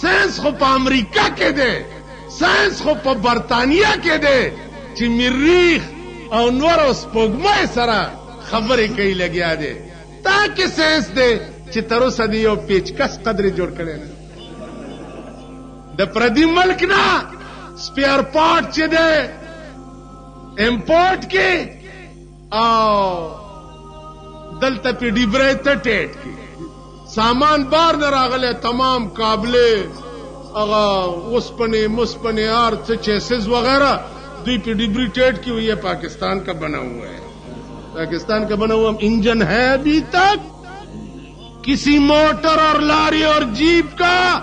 سینس خو پا امریکہ کے دے سینس خو پا برطانیہ کے دے چی مریخ او نور او سپوگمائی سرا خبری کئی لگیا دے تاکہ سینس دے چی ترو صدیو پیچکس قدری جوڑ کرے نا دا پردی ملک نا سپیر پارٹ چی دے امپورٹ کی او دلتا پی ڈیبرائی تا ٹیٹ کی سامان بار نراغلے تمام قابلے اگا اسپنے مسپنے آرت چیسز وغیرہ دوی پی ڈیبری ٹیٹ کی ہوئی ہے پاکستان کا بنا ہوا ہے پاکستان کا بنا ہوا انجن ہے ابھی تک کسی موٹر اور لاری اور جیپ کا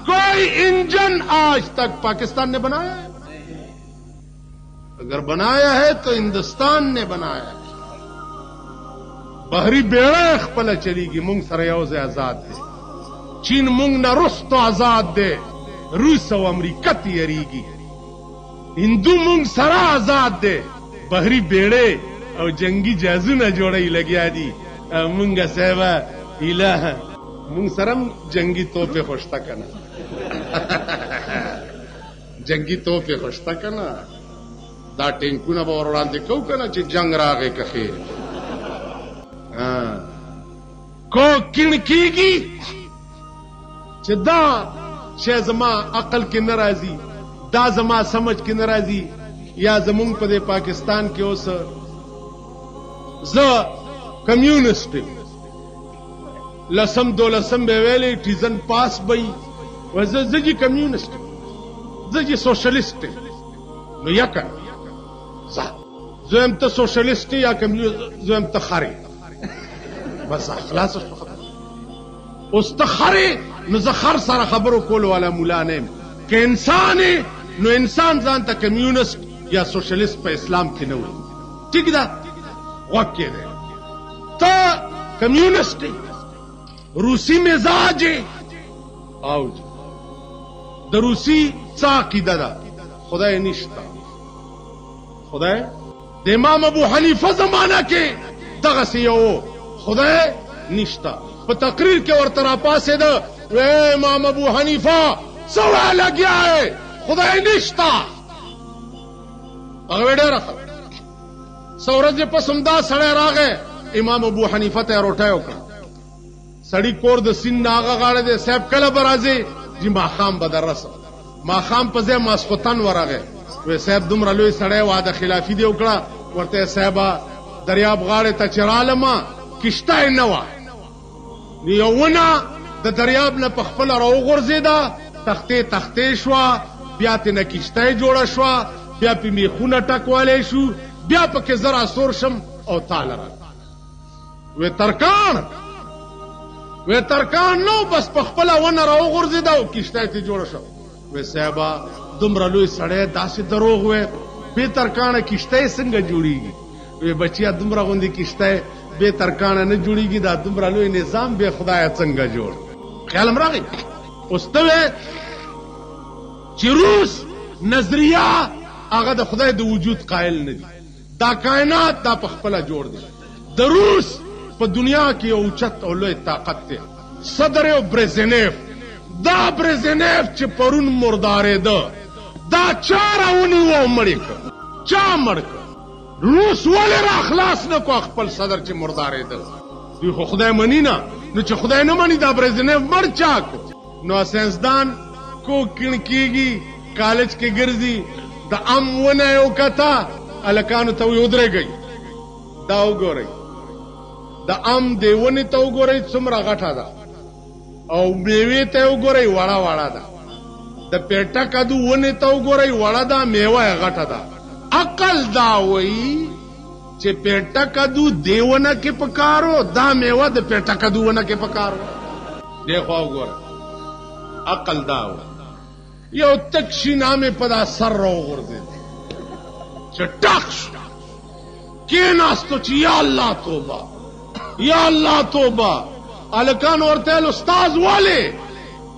کوئی انجن آج تک پاکستان نے بنایا ہے اگر بنایا ہے تو ہندوستان نے بنایا ہے بحری بیڑا اخپلا چلی گی مونگ سر یوز آزاد دے چین مونگ نہ رست آزاد دے روس و امریکہ تیری گی ہندو مونگ سرا آزاد دے بحری بیڑے او جنگی جازو نہ جوڑائی لگیا دی مونگا صحبہ الہ مونگ سرم جنگی توپے خوشتا کنا جنگی توپے خوشتا کنا دا ٹینکونا با وران دکو کنا چی جنگ راگے کخیر کو کن کی گی چی دا چی زما عقل کی نرازی دا زما سمجھ کی نرازی یا زمونگ پدے پاکستان کے اس کمیونسٹ لسم دو لسم بے ویلے ٹیزن پاس بئی زجی کمیونسٹ زجی سوشلسٹ نو یکا زویم تا سوشلسٹ یا کمیونسٹ زویم تا خاری بس اخلاص اس تا خاری نو زخر سارا خبرو کول والا مولا نیم کہ انسان نو انسان زان تا کمیونسٹ یا سوشلسٹ پا اسلام کی نوی ٹھیک دا وقت دے تا کمیونسٹ روسی مزاج آو جی دا روسی ساقی دا خدای نشتا خدای دا امام ابو حنیفہ زمانہ کے دغسی یو خدای نشتا پا تقریر کے ورطرا پاسے دا وے امام ابو حنیفہ سوڑا لگیا ہے خدای نشتا اگوے دے رکھا سورج پسم دا سڑے راگے امام ابو حنیفہ تے روٹائے اکڑا سڑی کور دا سن ناغا غاڑے دے سیب کل برازے جی ماخام بدر رسا ماخام پزے ماسخوتن وراغے وے سیب دم رلوی سڑے وعدہ خلافی دے اکڑا ورتے سیبا دریاب غاڑے تا چرالما کشتای نوا نیوونا دا دریاب نا پخپل رو غرزے دا تختے شوا بیا تینا کشتای جوڑا شوا بیا پی میخونا ٹکوالے شو بیا پا کے ذرا سورشم او تالرا وے ترکان نو بس پخپلا ون رو غرزی دا کشتای تی جوڑا شو وے صحبا دم رلوی سڑے دا سی دروغ وے بے ترکان کشتای سنگا جوڑی گی وی بچیا دومره غوندې کشته بې ترکاڼه نه جوړېږي دا دومره لوی نظام بې خدایه څنګه جوړ خیالم راغی اوس ته وې چې روس نظریه هغه د خدای د وجود قائل نه دي دا کائنات دا په خپله جوړ دی د روس په دنیا کې یو اوچت او لوی طاقت دی صدر یو برزنیف دا برزنیف چې پرون مردارېده دا چا راونیوه او مړې کړ چا مړ کړ روس ولې را خلاص نه کو خپل صدر چې مردارېده دوی خو خدای مني نه نو چې خدای نه مني دا برزنیف مړ چا کو نو ساینسدان کو کڼ کېږي کالج کې ګرځي د ام ونه یې وکته هلکانو ته وی ودرېږئ دا وګورئ د ام دې ونې ته وګورئ څومره غټه ده او میوې ته وګورئ وړه وړه ده د پیټه کدو ونې ته وګورئ وړه ده میوه یې غټه ده عقل دا وایي چې پیټه کدو دې ونه کې پکارو دا میوه د پیټه کدو ونه کې پکارو دې خوا وګوره عقل دا وایي یو تک شینا مې په دا سر راوغورځېد چې ټک شو کېناستو چې یا الله توبه یا الله توبه هلکان ورته ویل استاذ ولې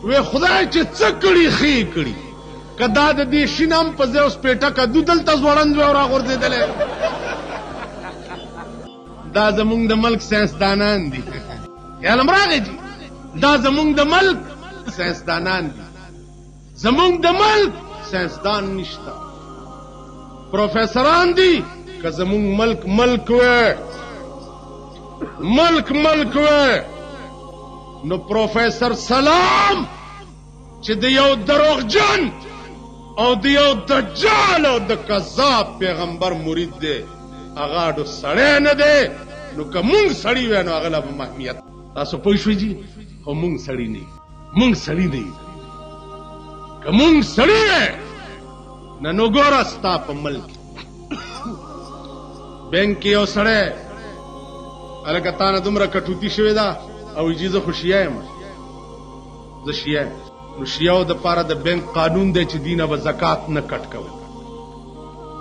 وی خدای چې څه کړي ښې کړي که دا د دې شین هم په ځای اوس پیټه کدو دلته ځوړند وی او راغورځېدلی دا زمونږ د ملک ساینسدانان دي خیالم راغی جي دا زمونږ د ملک ساینسدانان دي زمونږ د ملک ساینسدان نشته پروفیسران دي که زمونږ ملک وی ملک وی نو پروفیسر سلام چې د یو دروغجن او د یو دجال او د کذاب پیغمبر مرید دی هغه اډو سړی نه دی نو که مونږ سړي وی نو هغه له به محمیت تاسو پوه شوئ جي خو مونږ سړي نه مونږ سړي نه که مونږ سړي وی نو ګوره ستا په ملک بینک کې یو سړی هلکه تا نه دومره کټوتي شوې ده او جي زه خو شیعه یم زه شیعه یم نو شیعو دپاره د بینک قانون دی چې دینه به زکات نه کټ کوئ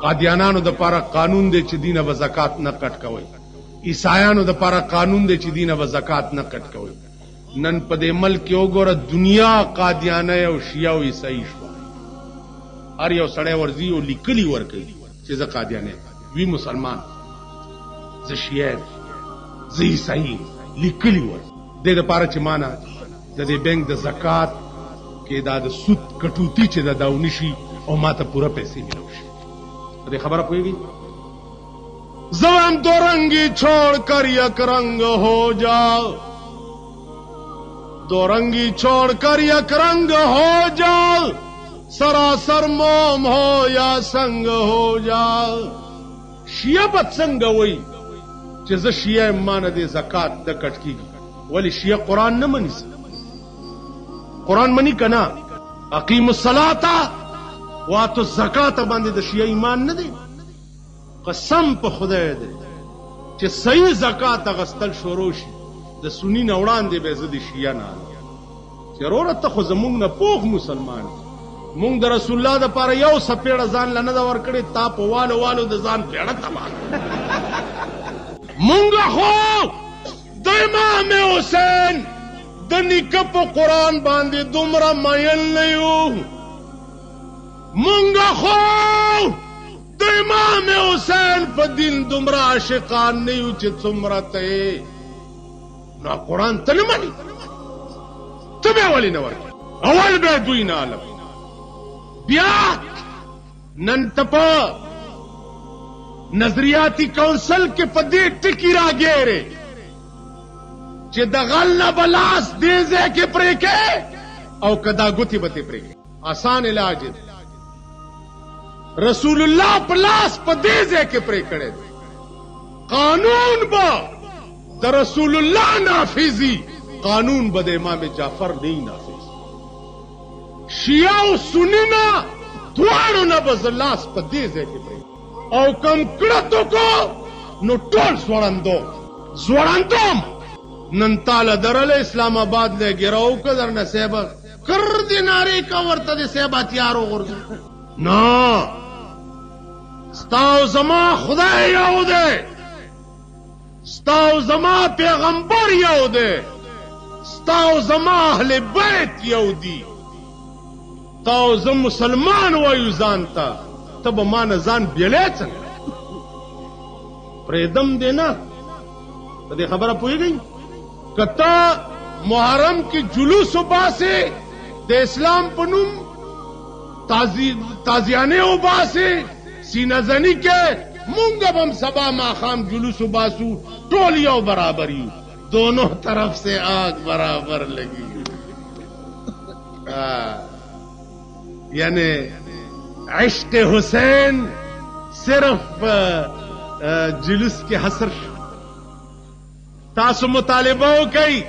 قادیانانو دپاره قانون دی چې دینه به زکات نه کټ کوئ عیسایانو دپاره قانون دی چې دینه به زکات نه کټ کوئ نن په دې ملک کې وګوره دنیا قادیانه او شیعه او عیسایي شوه هر یو سړی ورځي او لیکلي ورکوي چې زه قادیانه وی مسلمان زه شیعه زه عیسایي لیکلي ور دې دپاره چې مانه د دې بینک د زکات کې دا د سود کټوتي چې دا ونشي او ما ته پوره پیسې ملو شي دې خبره پوهېږي زوام دو رنگی چھوڑ کر یک رنگ ہو جا دو رنگی چھوڑ کر یک رنگ ہو جا سراسر موم ہو یا سنگ ہو جا شیعه بد څنګه وایي چې زه شیعه یم ما نه دې زکات نه کټ کېږي ولې شیعه قرآن نه مني قرآن مني که نه اقیم الصلاة واتو الزکات باندې د شیعه ایمان نه دی قسم په خدای دی چې صحیح زکات اخیستل شروع شي د سني نه وړاندې به زه د شیعه نه چې وروره ته خو زمونږ نه پوخ مسلمان مونږ د رسول الله دپاره یو څپېړه ځان له نه ده ورکړې تا په والو د ځان پېړه تباه مونږ خو د امام حسین د نیکه په قرآن باندې دومره مین نه یو مونږ خو د امام حسین په دین دومره عاشقان نه یو چې څومره ته نو قرآن ته نه مني ته بیا ولې نه ورکړې اول بیا دوی نه عالم بیا نن ته په نظریاتی کونسل کې په دې ټکي راګیرې چې د غل نه به لاس دې ځای کې پرې کې او که دا ګوتې به تې پرې کې آسان علاج دی رسول الله په لاس په دې ځای کې پرې کړی دی قانون به د رسول الله نافذي قانون به د امام جعفر نه نافذ شیعه او سني نه دواړو نه به زه لاس په دې ځای کې پرې او کم کړه کو نو ټول زوړندوم نن تاله درله اسلام آباد له ګراو که درنه صاحبه کر دی نارې کا ورته د صاحب هتیار وغورځو نه ستاو زما خدای یو دی، ستاو زما پیغمبر یو دی، ستاو زما اهل بیت یو دی، تاو زه مسلمان وایو ځان ته، ته به ما نه ځان بیلی څنګه؟ پرېږدم دی نه. په دې خبره پوهېږئ؟ که ته محرم کې جلوس وباسې، د اسلام په نوم تازیانې وباسې، سینه زني کې، مونږ به هم سبا ماښام جلوس وباسو، ټول یو برابر یو، دونوں طرف سے آگ برابر لگی. یعنی عشق حسین صرف جلوس کې حصر شو. تاسو مطالبه وکئ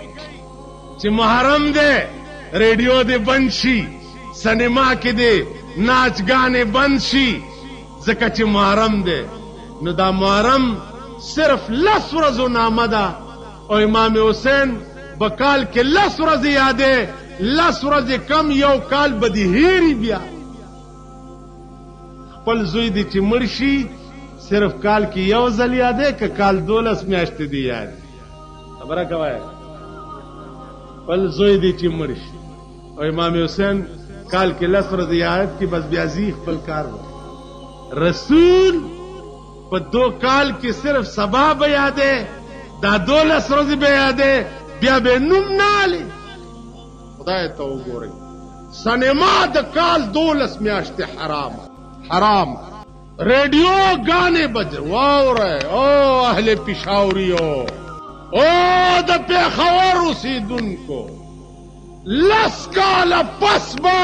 چې محرم دی ریډیو دې بند شي، سینما کې دې ناچګانې بند شي، ځکه چې محرم دی. نو دا محرم صرف 10 ورځو نامه ده، او امام حسین به کال کې 10 ورځې یادې، 10 ورځې کم یو کال به دې هېري. بیا خپل زوی دې چې مړ شي صرف کال کې یو ځل یادې، که کال 12 میاشتې دې یادې. خبره کوئ؟ خپل زوی دې چې مړ شي او امام حسین کال کې 10 ورځې یاد کی، بس بیا ځي خپل کار وکړي. رسول په 2 کال کې صرف سبا به یادې، دا 12 ورځې به یادې، بیا به نوم نه علي. خدای ته وګورئ، سینما د کال 12 میاشتې حرام. ریڈیو گانے بج واورئ، او اهل پشاوریو، او د پیښور اوسېدونکو، 10 کاله پس به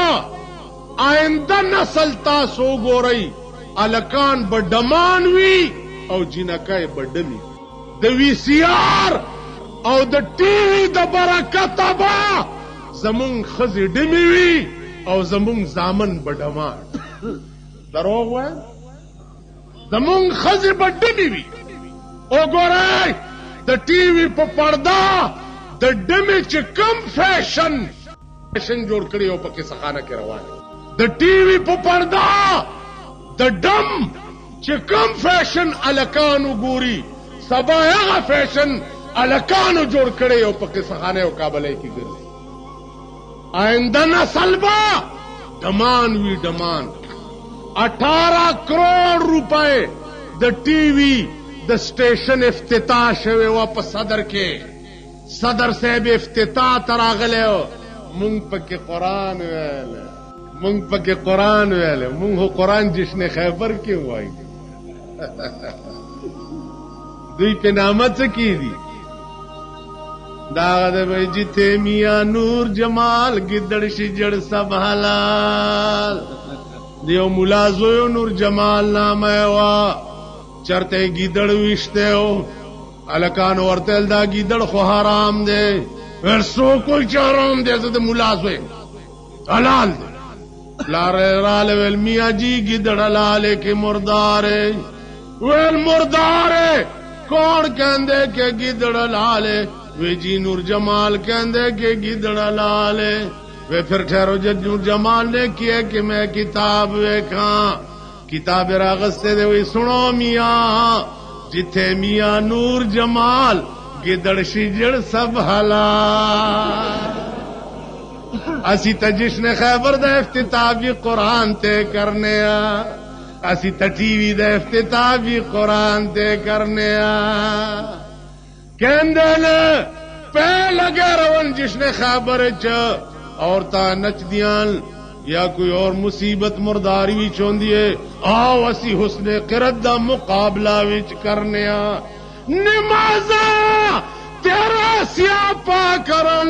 آینده نسل تاسو وګورئ، الکان به ډمان وي او جنکۍ به ډمې. د VCR او د TV د برکته به زمونږ ښځې ډمې وي او زمونږ زامن به ډمان. دروغ وایم؟ زمونږ ښځې به ډمې وي. وګورئ د TV په پرده د ډمې چې کم فیشن جوړ کړي او پکې سخانه کې روان دي. د TV په پرده د ډم چې کم فیشن الکانو ګوري، سبا هغه فیشن الکانو جوړ کړي او پکې سخانه او کابلۍ کې ګرځي. آئنده نسل به ډمان وي، ډمان. 18 کروڑ روپے د TV د سټیشن افتتاح شوی و په صدر کې. صدر صاحب افتتاح ته راغلی و، مونږ پکې قرآن ویلی، مونږ خو قرآن جشن خیبر کې وایي. دوی په نامه څه کېدي؟ دا د به جته میاں نور جمال ګدړ شي جړ سب حلال. دیو ملا زویو نور جمال نامه وا، چرته ګیدړ وشته او الکان ورتل دا ګیدړ خو حرام دی. ورسو کوئی حرام دی؟ زه د ملا زوی حلال دی. لاره راله ویل میاں جی ګیدړ حلال کې مردار ہے. ویل مردار ہے کون کہندے کہ ګیدړ حلال ہے؟ وی جی نور جمال کہندے کہ ګیدړ حلال ہے. وی پھر ٹھہرو جب نور جمال نے کیا کہ میں کتاب ویکھاں. کتاب راغستے دے وی سنو میاں، جتھے میاں نور جمال گدڑ شجڑ سب حلال. اسی تا جشن خیبر دا افتتاح بھی قرآن تے کرنے آ، اسی تا ٹی وی دا افتتاح بھی قرآن تے کرنے آ. کہندے لے پہ لگے رون جشن خیبر چ عورتاں نچ دیاں یا کوئی اور مصیبت مرداری بھی چوندی ہے، آؤ اسی حسن قرت دا مقابلہ وچ کرنے آ. نمازاں تیرا سیاپا کرن،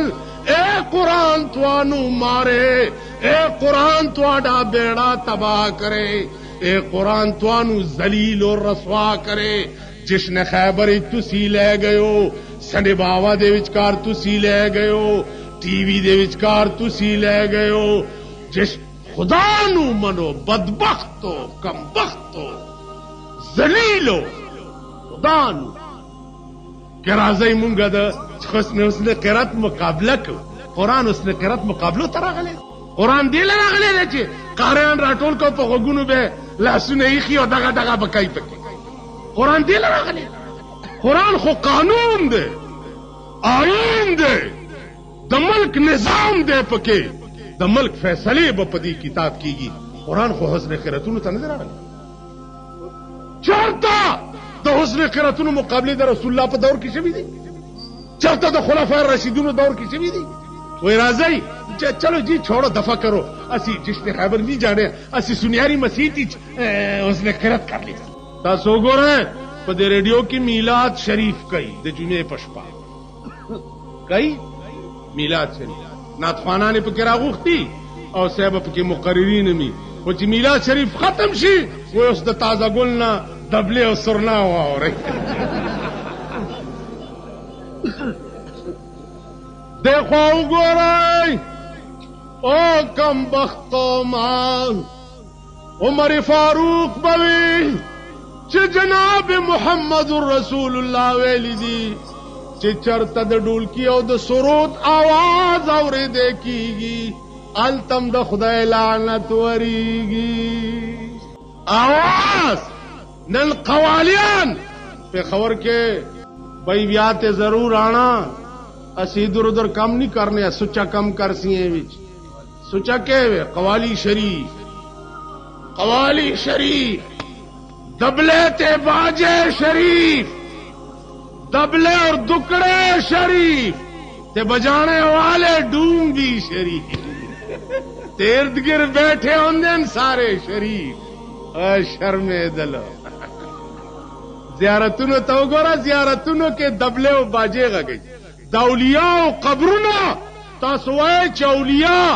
اے قرآن توانو مارے، اے قرآن تواڈا بیڑا تباہ کرے، اے قرآن توانو ذلیل اور رسوا کرے. جشن خیبر تسی لے گئے ہو، سنڈے باوا دے وچکار تسی لے گئے ہو، ٹی وی دے وچکار تسی لے گئے ہو. جس خدا نو منو بدبختو کمبختو ذلیلو خدا نو کہ راځي مونږه د حسن قرات مقابله کو. قرآن حسن قرات مقابلو ته راغلی. قرآن دی راغلی دی چې قاریان راټول کو په غوږونو به لاسونه ایښي او دغه به کوي پکې. قرآن دی راغلی. قرآن خو قانون دی، آئین دی، د ملک نظام دی، پکې د ملک فیصلې به په دې کتاب کیږي. قرآن خو حسن قرتونو ته نه دی راغلی. چرته د حسن قرتونو مقابله د رسول الله په دور کې شوي دي؟ چرته د خلفاء راشدینو دور کې شوي دي؟ وہی راځي چلو جی چھوڑو دفع کرو، اسی جشن خیبر نہیں جانے، اسی سنیاری مسیح تی حسن قرت کر لی. تاسو ګورئ په دې ریډیو کې میلاد شریف کوي د جمعې په شپه کوي میلاد شریف، نعتخوانان پکې راغوښتي او صاحب پکې مقررین می، خو چې میلاد شریف ختم شي وایي اوس د تازه ګل نه دبلې او سرنا واورئ. دیکھو وګورئ او کم بخت مان عمر فاروق بوي چې جناب محمد رسول الله ویلي دي چې چرته د ډولکی او د سرود आवाज اورېدل کیږي التم د خدای لعنت وریږي. आवाज نن قوالیان په خبر کې بھائی بیات ضرور آنا، اسی ادھر ادھر کم نہیں کرنے، سچا کم کر سیے وچ سچا کہ قوالی شریف، قوالی شریف، دبلے تے باجے شریف، دبلے اور دکڑے شریف تے بجانے والے ڈونگی شریف تے ارد گرد بیٹھے ہوندے سارے شریف. شرم دلو زیارتونو ته وګوره، زیارتونو کې دبلې او باجې غږی. د اولیاءو قبرونه تاسو وایئ چې اولیاء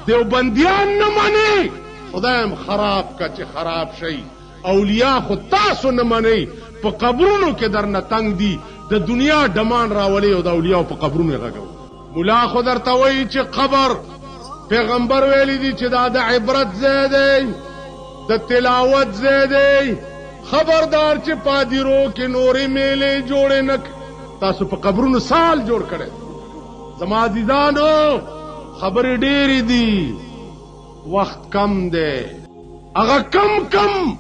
دیوبندیان نه مني، خدایم خراب کا چې خراب شي. اولیاء خو تاسو نه منئ، په قبرونو کې درنه تنگ دي، د دنیا ډمان راولي او د اولیاءو په قبرونو غږو. ملا خو درته وایي چې قبر پیغمبر ویلی دي چې دا د عبرت ځای دی، د تلاوت ځای دی. خبردار چې پادیرو کې نورې میلې جوړې نه تاسو په قبرونو سال جوړ کړي. زما عزیزانو خبرې ډېرې دي، وخت کم دی. هغه کم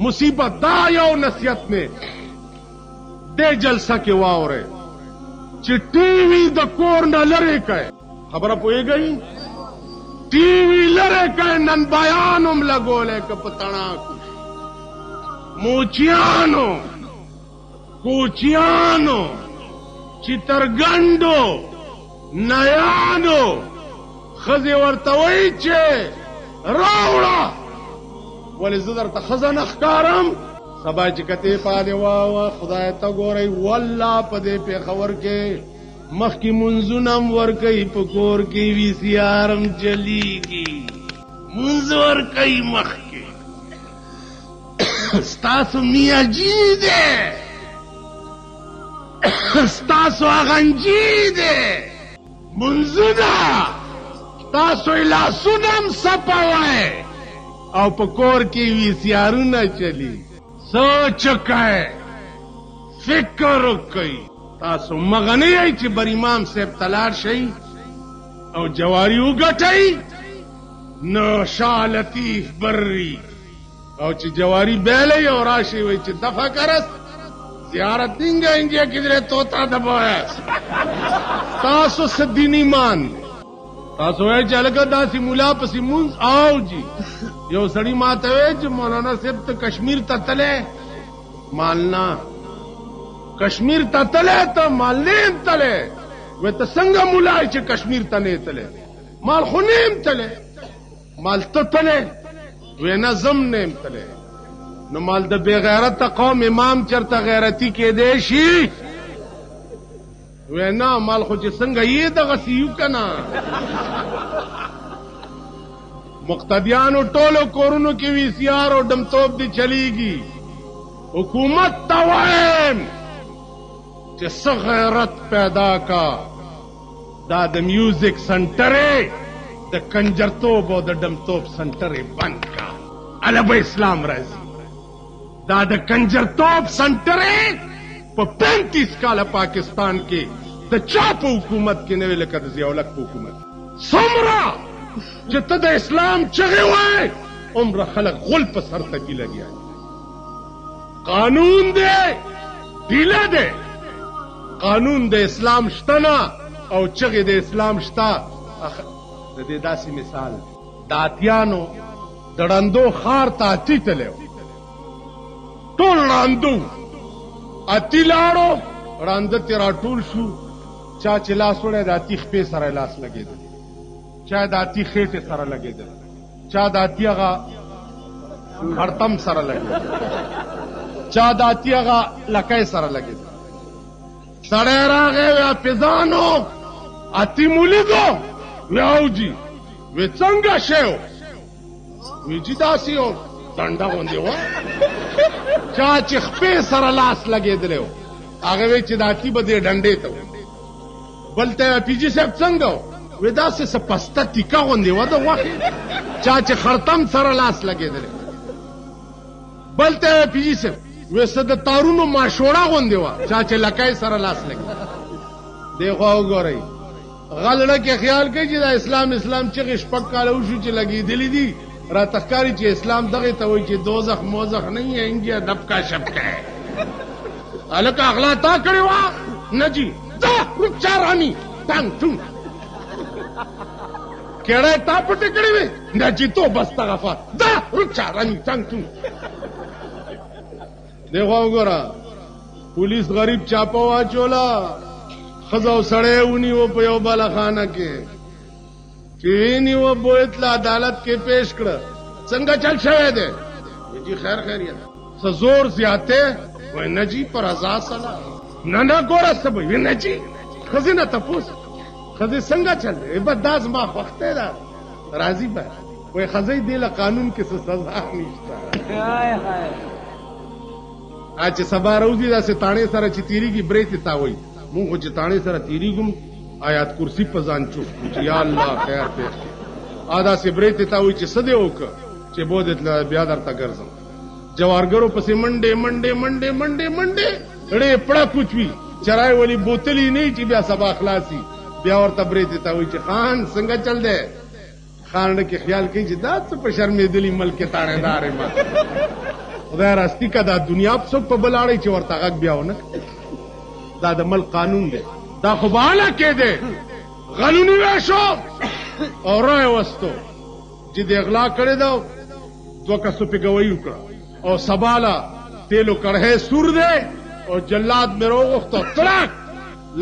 مصیبت دا یو نصیحت نه دې جلسه کې واورئ چې ټي وي د کور نه لرې کړئ. خبره پوهېږئ؟ ټي وي لرې کړئ. نن بیان هم لګولی که په تڼاکو موچیانو کوچیانو چترګنډو نیانو ښځې ورته وایي چې راوړه، ولې زه درته ښځه نه ښکارم؟ سبا چې کتې پالې واوه خدای ته ګورئ والله په دې پېښور کې مخکې منځونه هم ورکوي، په کور کې وي سی آر هم چلیږي، منځ ورکوي مخکې. ستاسو میاں جی دے، ستاسو اغنجی دے، منزونا ستاسو لاسونم سپاوائے او پکور کی وی سیارونا چلی. سوچ کئے فکر کئی تاسو مغنی ای چی بر امام صاحب تلار شئی او جواریو گٹئی نو شاہ لطیف بری او چې جواری بیلی او راشي وی چې دفع کرس زیارت نینگا انجا کدره توتا دبویس. تاسو سدین ایمان تاسو وی چې لکه داسې مولا پسی مونز آو جی. یو سړی ماته وی چې مولانا صاحب ته کشمیر ته تلې مالنا، کشمیر ته تلې ته مال نیم تلې. وی ته څنګه مولا چې کشمیر ته نه تلې؟ مال خو نیم تلې. مال ته تلې؟ وینا زم نیم تلے. نو مال د بے غیرت قوم امام چرته غیرتی کې دی شي؟ وینا مال خو چې څنګه یې دغه سیو کنا. مقتدیانو ټولو کورونو کې وی سی آر او ډمتوب دی چلیږي. حکومت ته وایم چې څه غیرت پیدا کا، دا د میوزک سنټرې د کنجرتوب او د ډمتوب سنټرې بند کا، الب اسلام راځي. دا د کنجرتوب سنټرې په 35 کاله پاکستان کې د چا په حکومت کې نه وی لکه د ضیاء الحق په حکومت. څومره چې ته د اسلام چغې وای عمره خلک غل په سر تکي لګیا قانون دی ډیله دی قانون د اسلام شته نه او چغې د اسلام شته د دې داسې مثال د اتیانو د ړندو ښار ته اتي تللی ټول ړاندو اتي لاړو ړانده ترې راټول شو چا چې لاس وړی د اتي خپې سره لاس لګېدل چا د اتي خېټې سره لګېدل چا د اتي هغه خړتم سره لګېدل چا د اتي هغه لکۍ سره لګېدل سړی راغی وی حافظانو اتي مو لیدو وی اوجي وی څنګه شی و وی جي داسې و ډنډه غوندې وه چا چې خپې سره لاس لګېدلی و هغه وی چې د اتي به دې ډنډې ته و بل ته یې پیجي صاحب څنګه و وی داسې څه پسته تیکه غوندې وه د غوښې چا چې خړتم سره لاس لګېدلی بل ته یې پیجي صاحب وی څه د تارونو ماشوړه غوندې وه چا چې لکۍ سره لاس لګېدلی دې خوا وګورئ غلړه کې خیال کوي چې دا اسلام چغې شپږ کاله وشو چې لګېدلي دي راته ښکاري چې اسلام دغې ته وایي چې دوزخ موزخ نہیں ہے انگیا دبکا شبکا ہے هلکه اغلا تا کړې وه نه جي دا رکچا رانی ټانګ ټونګ کېړی تا پټې کړې وې نه جي تو بس تغفا دا رکچا رانی ټانګ ټونګ دې خوا وګوره پولیس غریب چاپه واچوله ښځه او سړی ونیو په یو بالاخانه کې چې ونیوه بویت له عدالت کې پیش کړه څنګه چل شوی دی جی خیر خیریت څه زور زیاتی وایي نه جي پر رضا سله نه ګوره څه به وي نه جي ښځې نه تپوس ښځې څنګه چل دی بس دا زما خوښتی ده راضي به وایي ښځی دې له قانون کې څه سزا نشته چې سبا روزي داسې تاڼې سره چې تېرېږي برې ته تاوئ مونږ خو چې تاڼې سره تېرېږم آیات کرسي په ځان چوف کړو چې یا الله خیر پېښ کړي داسې برې ته تاوئ چې څه دې وکړه چې بودت بیا درته ګرځم جوارګرو پسې منډې منډې منډې منډې منډې ړې پړه کوچ وي چرای ولې بوتلې نه چې بیا سبا خلاصي بیا ورته برې ته تاوئ چې خان څنګه چل دی خان کې خیال کوي چې دا څه په شرمېدلي ملک کې تاڼېدار یم خدای راستي که دا دنیا څوک په بل اړی چې ورته غږ بیا ونه دا د ملک قانون دی دا خو بهاله کې دی غلونی ویشو او رای وستو چې د اغلا کړی ده دوه کسو پې ګویي وکړه او سباله تیلو کړهی سور دی او جلاد مې راوغوښته تړک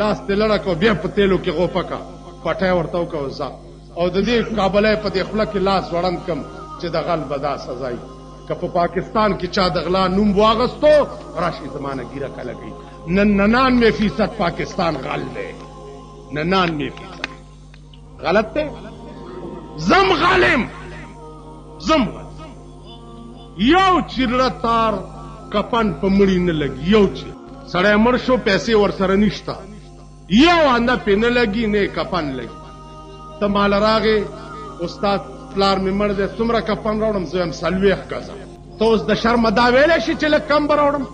لاس تې لړک او بیا په تیلو کې غوپه کا پټی ورته وکړه ځه او د دې کابلی په دې خوله کې لاس وړند کم چې د غل به دا سزا وي که په پاکستان کې چا د غلا نوم واغستو راشي زمانه ګیره کله کوي نن 99% پاکستان غل دی 99% غلط دی زم غالم یو چیرړه تار کپن په مړی نه لګي یو چې سړی مړ شو پیسې ورسره نشته یو انده پې نه لګي نه کپن لګي ته مال راغې استاد پلار مې مړ دی څومره کپن راوړم زه یم 40 ګزه ته اوس د شرمه دا ویلی شي چې لږ کم به راوړم